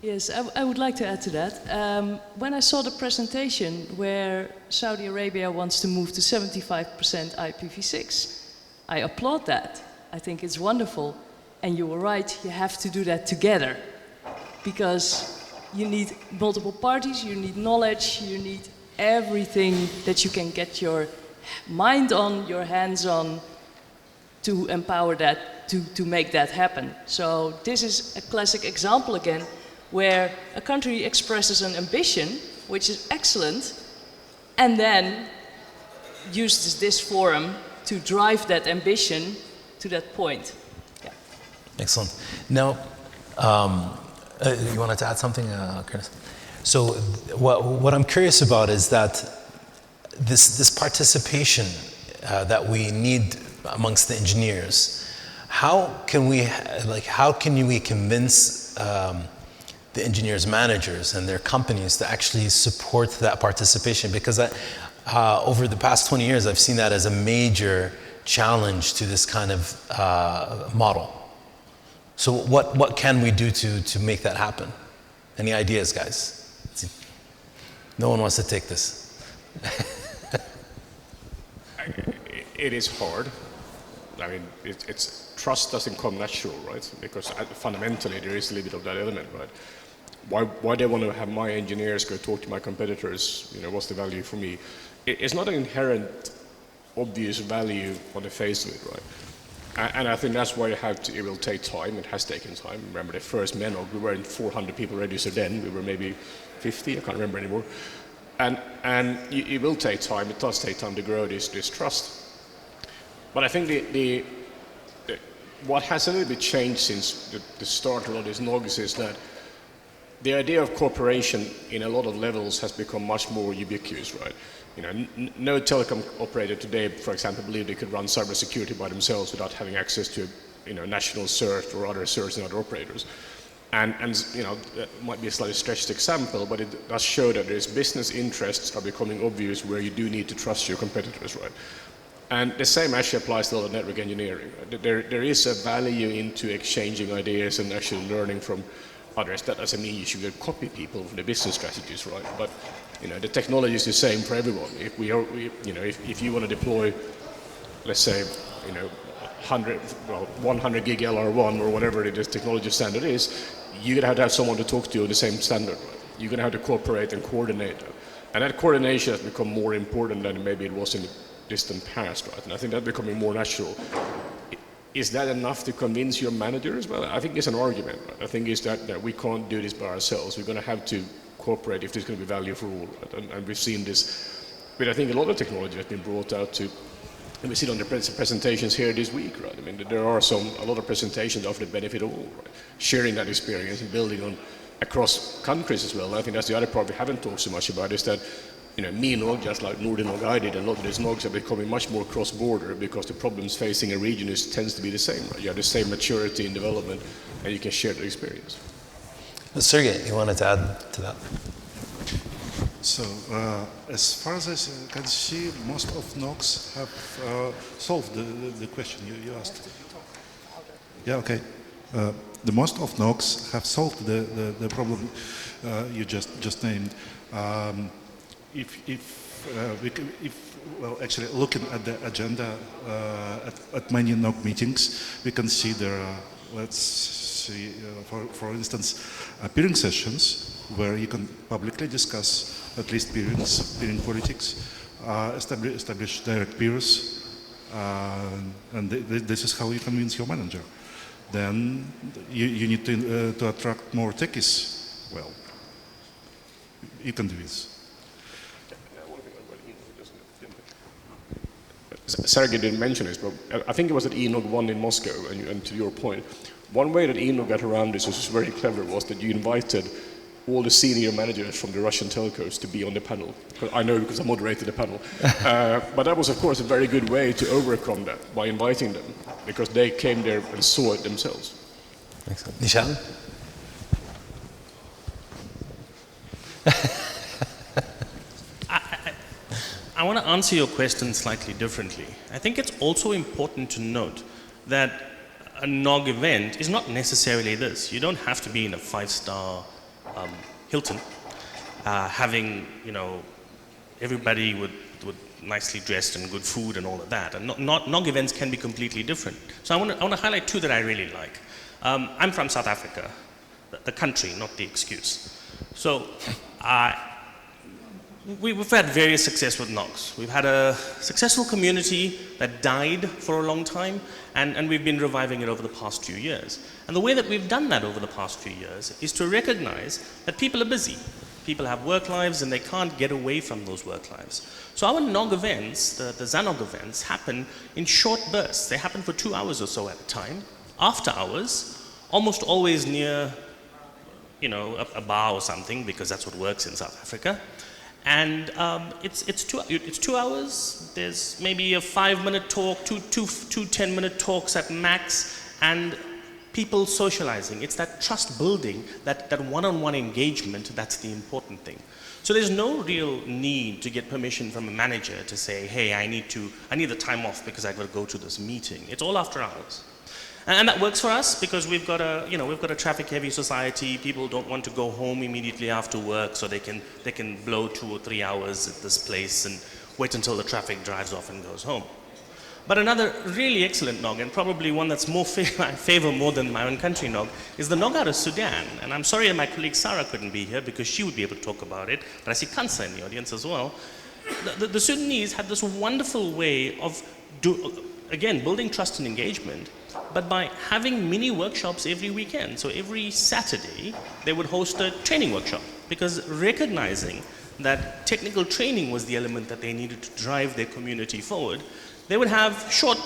Yes, I would like to add to that. When I saw the presentation where Saudi Arabia wants to move to 75% IPv6, I applaud that. I think it's wonderful. And you were right, you have to do that together. Because you need multiple parties, you need knowledge, you need everything that you can get your mind on, your hands on, to empower that, to make that happen. So this is a classic example again, where a country expresses an ambition, which is excellent, and then uses this forum to drive that ambition to that point. Yeah. Excellent. Now, you wanted to add something, Curtis? So what I'm curious about is that this participation that we need amongst the engineers, how can we convince the engineers managers and their companies to actually support that participation? Because over the past 20 years, I've seen that as a major challenge to this kind of model. So what can we do to make that happen? Any ideas, guys? No one wants to take this. It is hard. I mean, trust doesn't come natural, right? Because fundamentally there is a little bit of that element, right? Why they want to have my engineers go talk to my competitors, you know, what's the value for me? It's not an inherent obvious value on the face of it, right? And I think that's why it will take time. It has taken time. Remember the first MENOG, we weren't 400 people registered then, we were maybe 50, I can't remember anymore. And it will take time, it does take time to grow this trust. But I think what has a little bit changed since the start of all these NOGs is that the idea of cooperation in a lot of levels has become much more ubiquitous, right? You know, no telecom operator today, for example, believe they could run cybersecurity by themselves without having access to, you know, national CERT or other CERTs and other operators. And you know, that might be a slightly stretched example, but it does show that there's business interests are becoming obvious where you do need to trust your competitors, right? And the same actually applies to a lot of network engineering. Right? There is a value into exchanging ideas and actually learning from others. That doesn't mean you should go copy people from the business strategies, right? But you know, the technology is the same for everyone. If if you want to deploy, let's say, 100 gig LR1 or whatever it is, technology standard is, you're going to have someone to talk to on the same standard. Right? You're going to have to cooperate and coordinate. And that coordination has become more important than maybe it was in the distant past, right? And I think that's becoming more natural. Is that enough to convince your managers? Well, I think it's an argument. Right? I think it's that we can't do this by ourselves. We're going to have to cooperate if there's going to be value for all. Right? And we've seen this, but I think a lot of technology has been brought out to, and we see it on the presentations here this week, right? I mean, there are a lot of presentations of the benefit of all, right? Sharing that experience and building on across countries as well. I think that's the other part we haven't talked so much about, is that, MENOG, just like Nordinog I did, and a lot of these NOGs are becoming much more cross-border because the problems facing a region tends to be the same, right? You have the same maturity in development, and you can share the experience. Sergey, you wanted to add to that? So, as far as I can see, most of NOGs have solved the question you asked. Yeah, okay. The most of NOGs have solved the problem you just named. Actually, looking at the agenda at many NOG meetings, we can see there are, let's see, for instance, peering sessions where you can publicly discuss at least peering politics, establish direct peers, and this is how you convince your manager. Then you need to attract more techies. Well, you can do this. Sergey didn't mention this, but I think it was at ENOG 1 in Moscow, and to your point, one way that ENOG got around this, which was very clever, was that you invited all the senior managers from the Russian telcos to be on the panel. I know because I moderated the panel. But that was, of course, a very good way to overcome that, by inviting them, because they came there and saw it themselves. Excellent. Hisham? I want to answer your question slightly differently. I think it's also important to note that a NOG event is not necessarily this. You don't have to be in a 5-star Hilton, having, everybody with nicely dressed and good food and all of that. And NOG events can be completely different. So I want to highlight two that I really like. I'm from South Africa, the country, not the excuse. So we've had various success with NOGs. We've had a successful community that died for a long time, and we've been reviving it over the past few years. And the way that we've done that over the past few years is to recognize that people are busy. People have work lives and they can't get away from those work lives. So our NOG events, the ZANOG events, happen in short bursts. They happen for 2 hours or so at a time, after hours, almost always near, a bar or something, because that's what works in South Africa. And it's 2 hours. There's maybe a 5-minute talk, two 10-minute talks at max, and people socializing. It's that trust building, that one-on-one engagement, that's the important thing. So there's no real need to get permission from a manager to say, hey, I need the time off because I've got to go to this meeting. It's all after hours. And that works for us because we've got a traffic-heavy society. People don't want to go home immediately after work, so they can blow 2 or 3 hours at this place and wait until the traffic drives off and goes home. But another really excellent NOG, and probably one that's I favor more than my own country NOG, is the NOG out of Sudan. And I'm sorry that my colleague Sarah couldn't be here because she would be able to talk about it, but I see Kansa in the audience as well. The Sudanese had this wonderful way of, building trust and engagement, but by having mini workshops every weekend. So every Saturday, they would host a training workshop, because recognizing that technical training was the element that they needed to drive their community forward, they would have short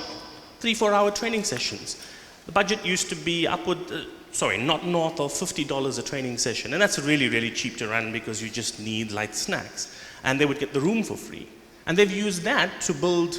3-4 hour training sessions. The budget used to be not north of $50 a training session, and that's really, really cheap to run because you just need light snacks. And they would get the room for free. And they've used that to build,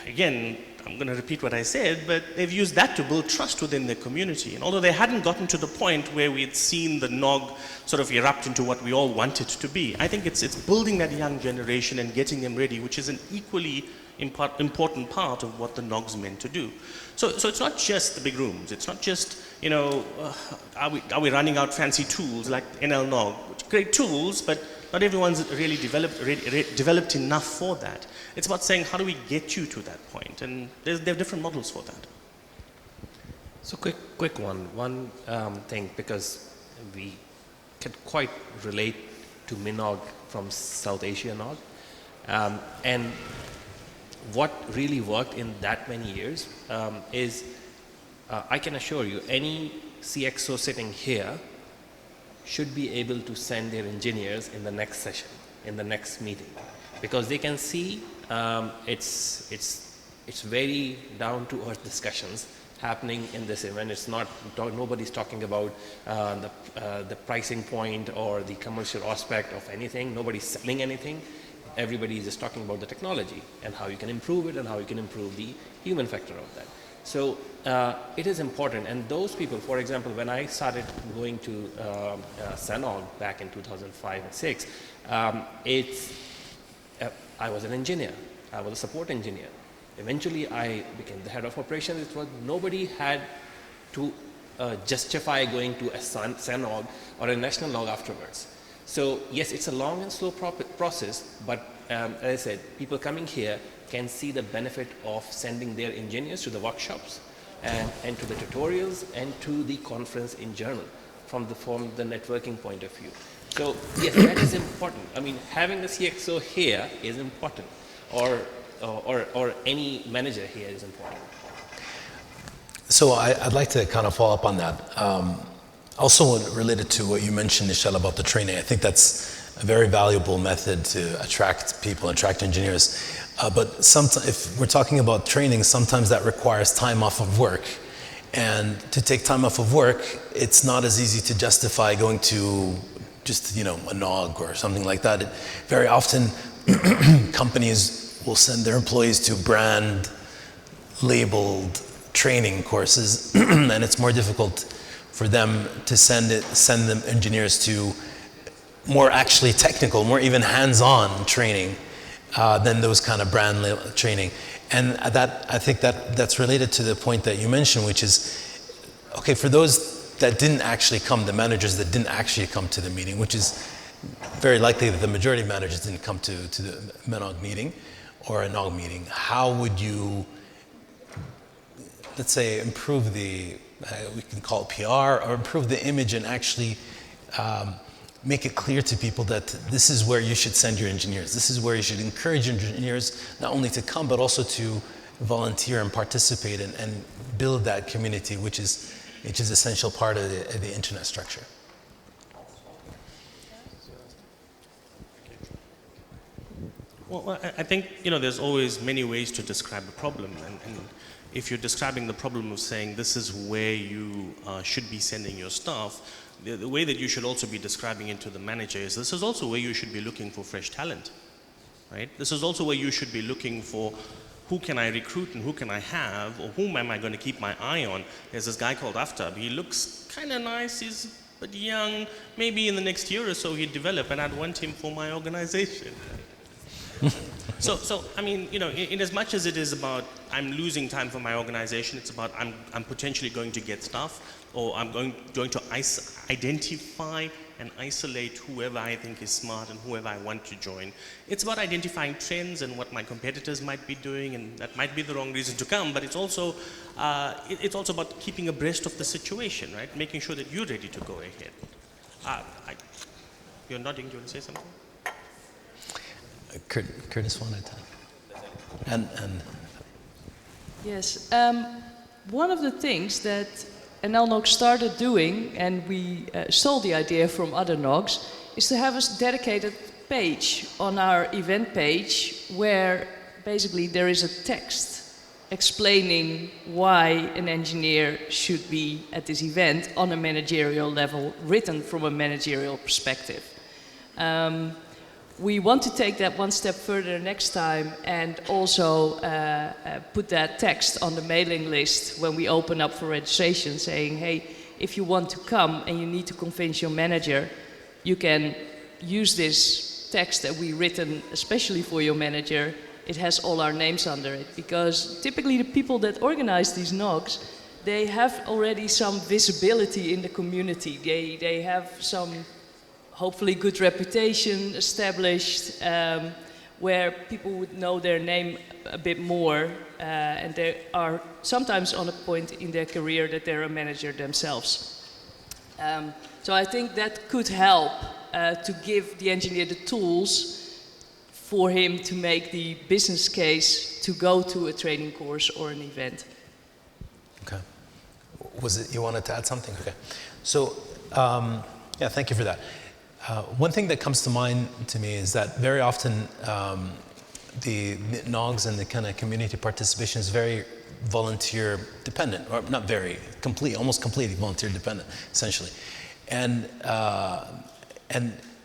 again, I'm going to repeat what I said, but they've used that to build trust within their community. And although they hadn't gotten to the point where we had seen the NOG sort of erupt into what we all want it to be, I think it's building that young generation and getting them ready, which is an equally important part of what the NOG's meant to do. So it's not just the big rooms. It's not just, are we running out fancy tools like NL NOG, which are great tools, but not everyone's really developed enough for that. It's about saying, how do we get you to that point? And there are different models for that. So quick one. One thing, because we can quite relate to MENOG from South Asia NOG. And what really worked in that many years is, I can assure you, any CXO sitting here should be able to send their engineers in the next session, in the next meeting, because they can see it's very down to earth discussions happening in this event. It's not, nobody's talking about the pricing point or the commercial aspect of anything. Nobody's selling anything. Everybody is just talking about the technology and how you can improve it and how you can improve the human factor of that. So it is important, and those people, for example, when I started going to MENOG back in 2005 and 6, I was an engineer. I was a support engineer. Eventually, I became the head of operations. It was, nobody had to justify going to a MENOG or a national NOG afterwards. So yes, it's a long and slow process, but as I said, people coming here can see the benefit of sending their engineers to the workshops and to the tutorials and to the conference in general from the networking point of view. So yes, that is important. I mean, having the CXO here is important, or any manager here is important. So I'd like to kind of follow up on that. Also related to what you mentioned, Nishal, about the training. I think that's a very valuable method to attract people, attract engineers. But sometimes, if we're talking about training, sometimes that requires time off of work. And to take time off of work, it's not as easy to justify going to just, a NOG or something like that. Very often, companies will send their employees to brand labeled training courses, and it's more difficult for them to send them engineers to more actually technical, more even hands-on training than those kind of brand training. And that, I think that's related to the point that you mentioned, which is, okay, for those that didn't actually come, the managers that didn't actually come to the meeting, which is very likely that the majority of managers didn't come to the MENOG meeting or a NOG meeting, how would you, let's say, improve the, we can call it PR, or improve the image and actually make it clear to people that this is where you should send your engineers. This is where you should encourage engineers not only to come, but also to volunteer and participate and build that community, which is essential part of the internet structure. Well, I think, there's always many ways to describe a problem. And if you're describing the problem of saying this is where you should be sending your staff, the way that you should also be describing it to the manager is this is also where you should be looking for fresh talent, right? This is also where you should be looking for who can I recruit and who can I have, or whom am I going to keep my eye on? There's this guy called Aftab. He looks kind of nice, he's but young. Maybe in the next year or so he'd develop, and I'd want him for my organization. So I mean, in as much as it is about I'm losing time for my organization, it's about I'm potentially going to get staff, or I'm going to identify and isolate whoever I think is smart and whoever I want to join. It's about identifying trends and what my competitors might be doing, and that might be the wrong reason to come, but it's also about keeping abreast of the situation, right? Making sure that you're ready to go ahead. You're nodding, do you want to say something? Curtis wanted to. And Yes, one of the things that NL-NOG started doing, and we stole the idea from other NOGs, is to have a dedicated page on our event page where basically there is a text explaining why an engineer should be at this event on a managerial level, written from a managerial perspective. We want to take that one step further next time and also put that text on the mailing list when we open up for registration, saying, hey, if you want to come and you need to convince your manager, you can use this text that we've written especially for your manager. It has all our names under it, because typically the people that organize these NOGs, they have already some visibility in the community. They have some hopefully good reputation established, where people would know their name a bit more, and they are sometimes on a point in their career that they're a manager themselves. So I think that could help to give the engineer the tools for him to make the business case to go to a training course or an event. Okay. Was it, you wanted to add something? Okay. So, yeah, thank you for that. One thing that comes to mind to me is that very often the NOGs and the kind of community participation is very volunteer dependent, or not very, almost completely volunteer dependent, essentially. And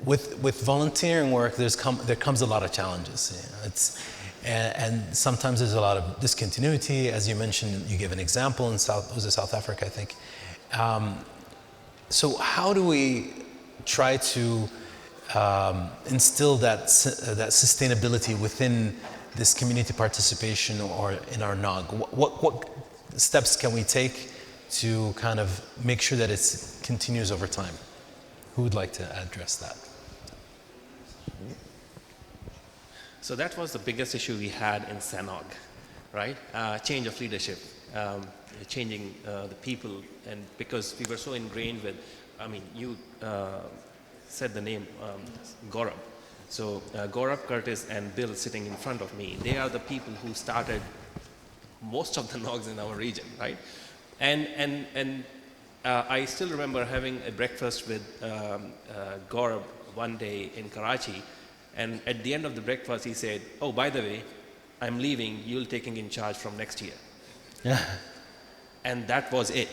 with volunteering work, there comes a lot of challenges. You know, and sometimes there's a lot of discontinuity, as you mentioned. You gave an example in South Africa, I think. So how do we try to instill that sustainability within this community participation or in our NOG? What steps can we take to kind of make sure that it continues over time? Who would like to address that? So that was the biggest issue we had in SANOG, right? Change of leadership, changing the people, and because we were so ingrained with, I mean, you said the name Gaurav. So Gaurav, Curtis, and Bill sitting in front of me, they are the people who started most of the NOGs in our region, right? And I still remember having a breakfast with Gaurav one day in Karachi, and at the end of the breakfast he said, oh, by the way, I'm leaving, you'll taking in charge from next year. Yeah. And that was it.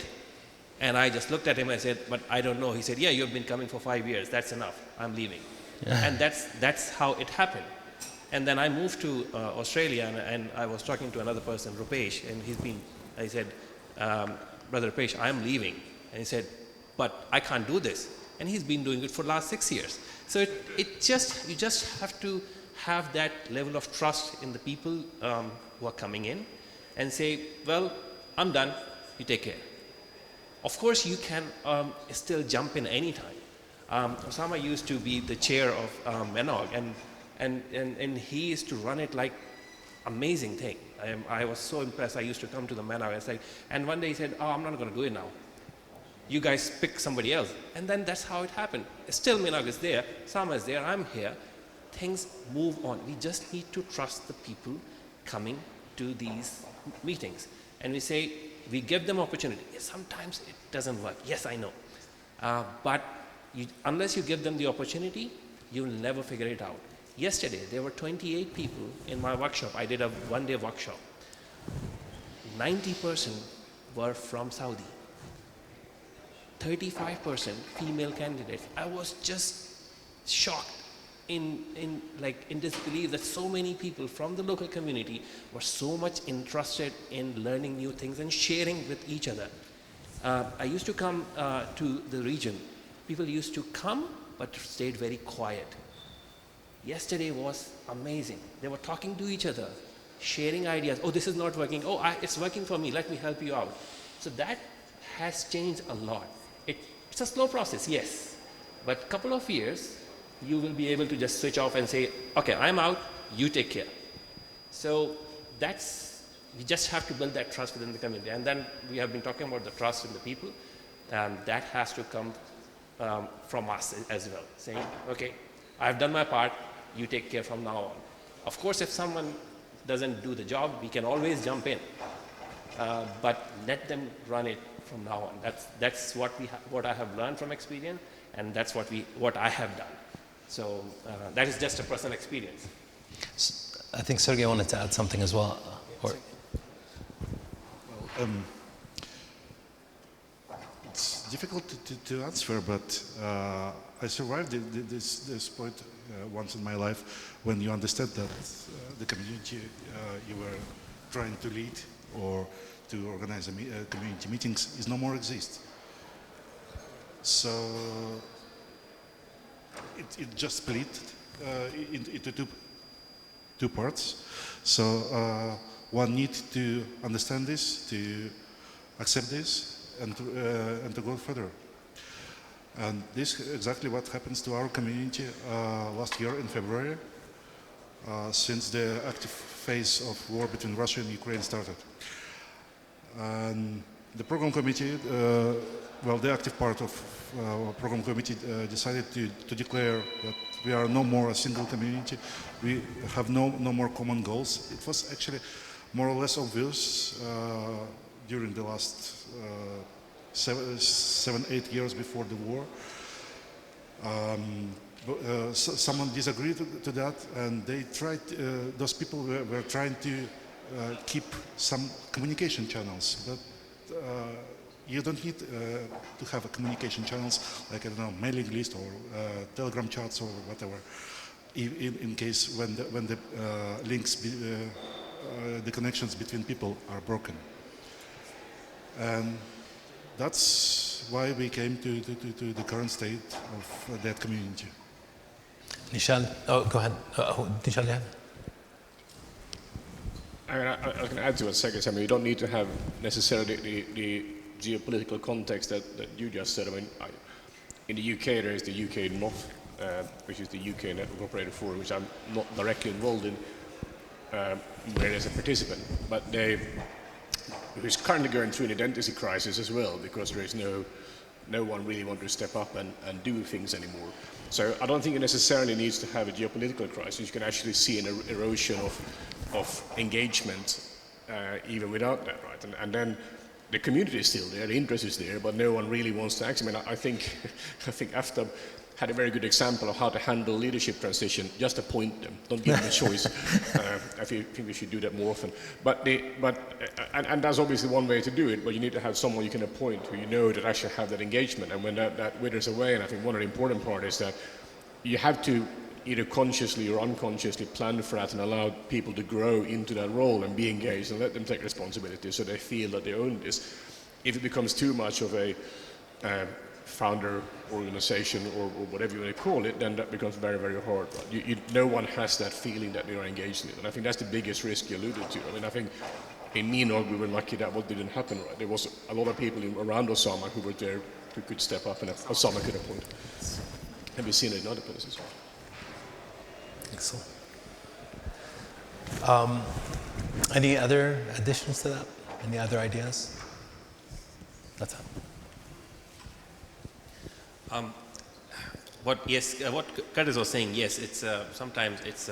And I just looked at him and I said, but I don't know. He said, yeah, you've been coming for 5 years, that's enough, I'm leaving. Yeah. And that's how it happened. And then I moved to Australia, and I was talking to another person, Rupesh, and I said, Brother Rupesh, I'm leaving. And he said, but I can't do this. And he's been doing it for the last 6 years. So you just have to have that level of trust in the people who are coming in and say, well, I'm done, you take care. Of course, you can still jump in any time. Osama used to be the chair of MENOG, and he used to run it like amazing thing. I was so impressed. I used to come to the MENOG and one day he said, oh, I'm not going to do it now. You guys pick somebody else. And then that's how it happened. Still MENOG is there, Sama is there, I'm here. Things move on. We just need to trust the people coming to these meetings. And we give them opportunity. Sometimes it doesn't work. Yes, I know. But unless you give them the opportunity, you'll never figure it out. Yesterday, there were 28 people in my workshop. I did a one-day workshop. 90% were from Saudi. 35% female candidates. I was just shocked in disbelief that so many people from the local community were so much interested in learning new things and sharing with each other. I used to come to the region. People used to come but stayed very quiet. Yesterday was amazing. They were talking to each other, sharing ideas. Oh, this is not working. Oh, it's working for me. Let me help you out. So that has changed a lot. It's a slow process, yes. But a couple of years, you will be able to just switch off and say, okay, I'm out, you take care. So you just have to build that trust within the community. And then we have been talking about the trust in the people. That has to come from us as well, saying, okay, I've done my part, you take care from now on. Of course, if someone doesn't do the job, we can always jump in. But let them run it from now on. That's what I have learned from experience, and that's what I have done. So that is just a personal experience. I think Sergey wanted to add something as well. difficult to answer, but I survived this point once in my life when you understand that the community you were trying to lead or to organize community meetings is no more exist. So it just split into two parts. So one needs to understand this, to accept this, and to go further. And this is exactly what happens to our community last year in February, since the active phase of war between Russia and Ukraine started. And the program committee, well, the active part of program committee decided to declare that we are no more a single community. We have no more common goals. It was actually more or less obvious during the last 7-8 years before the war. Someone disagreed to that, and they tried. Those people were trying to keep some communication channels, but you don't need to have a communication channels like, I don't know, mailing list or telegram chats or whatever. In case when the links, the connections between people are broken, and that's why we came to the current state of that community. Nishal, oh, go ahead. Nishal, yeah. I can add to what Sergey said. I mean, you don't need to have necessarily the geopolitical context that you just said. I mean, in the UK there is the UK North, which is the UK Network Operator Forum, which I'm not directly involved in, where as a participant, but who's currently going through an identity crisis as well, because there is no one really want to step up and do things anymore. So I don't think it necessarily needs to have a geopolitical crisis. You can actually see an erosion of engagement even without that, right? And then the community is still there, the interest is there, but no one really wants to act. I mean, I think AFTAB had a very good example of how to handle leadership transition. Just appoint them, don't give them a choice. I think we should do that more often. And that's obviously one way to do it, but you need to have someone you can appoint who you know that actually have that engagement. And when that withers away, and I think one of the important part is that you have to either consciously or unconsciously plan for that and allow people to grow into that role and be engaged and let them take responsibility so they feel that they own this. If it becomes too much of a founder organization or whatever you want to call it, then that becomes very, very hard. Right? No one has that feeling that they are engaged in it. And I think that's the biggest risk you alluded to. I mean, I think in MENOG we were lucky that what didn't happen, right? There was a lot of people around Osama who were there who could step up and Osama could appoint. And we've seen it in other places. Excellent. Any other additions to that? Any other ideas? That's it. What Curtis was saying, yes, it's sometimes it's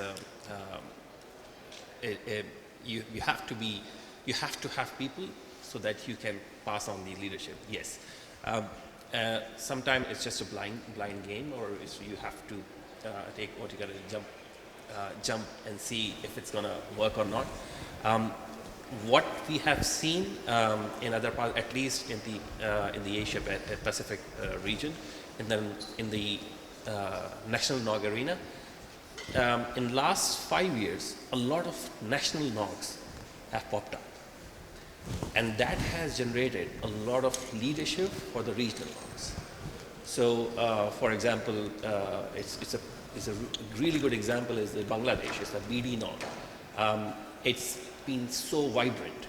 you have to have people so that you can pass on the leadership. Yes, sometimes it's just a blind game, or you have to take what you got to jump and see if it's gonna work or not. What we have seen in other parts, at least in the Asia Pacific region, and then in the national NOG arena, in last 5 years, a lot of national NOGs have popped up, and that has generated a lot of leadership for the regional NOGs. So, for example, it's a really good example is the Bangladesh. It's a BD NOG. It's been so vibrant,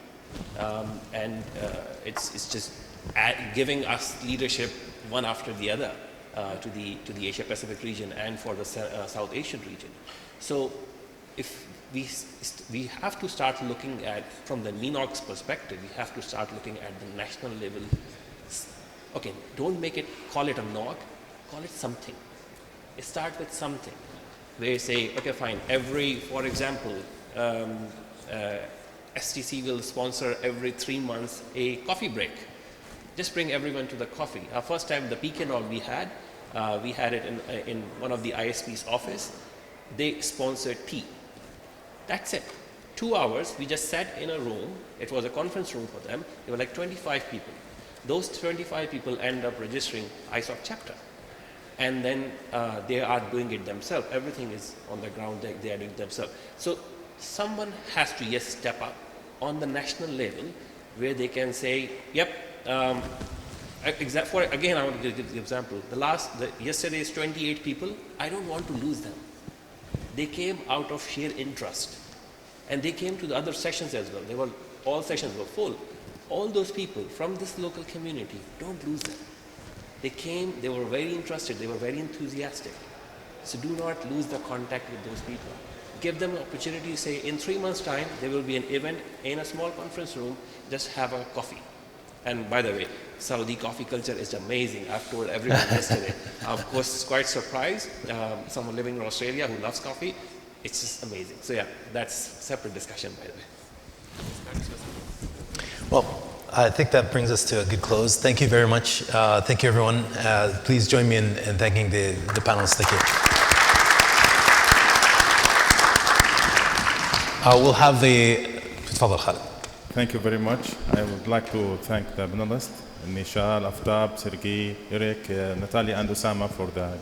and it's just giving us leadership one after the other to the Asia Pacific region and for the South Asian region. So if we have to start looking at, from the MENOG's perspective, we have to start looking at the national level. Okay, don't call it a NOG, call it something. Start with something where you say, okay, fine, for example, STC will sponsor every 3 months a coffee break. Just bring everyone to the coffee. Our first time, the PKNOG we had it in one of the ISP's office. They sponsored tea. That's it. 2 hours, we just sat in a room. It was a conference room for them. There were like 25 people. those 25 people end up registering ISOC chapter. And then they are doing it themselves. Everything is on the ground, they are doing it themselves. So someone has to, yes, step up on the national level where they can say, yep, again, I want to give the example. Yesterday's 28 people, I don't want to lose them. They came out of sheer interest. And they came to the other sessions as well. All sessions were full. All those people from this local community, don't lose them. They came, they were very interested, they were very enthusiastic. So do not lose the contact with those people. Give them an opportunity to say, in 3 months' time, there will be an event in a small conference room, just have a coffee. And by the way, Saudi coffee culture is amazing. I've told everyone yesterday. Of course, quite surprised. Someone living in Australia who loves coffee, it's just amazing. So yeah, that's a separate discussion, by the way. Well, I think that brings us to a good close. Thank you very much. Thank you, everyone. Please join me in thanking the panelists. Thank you. We'll have تفضل Khalid. Thank you very much. I would like to thank the panelists, Nishal, Aftab, Sergey, Eric, Natalia, and Osama for the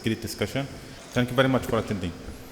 great discussion. Thank you very much for attending.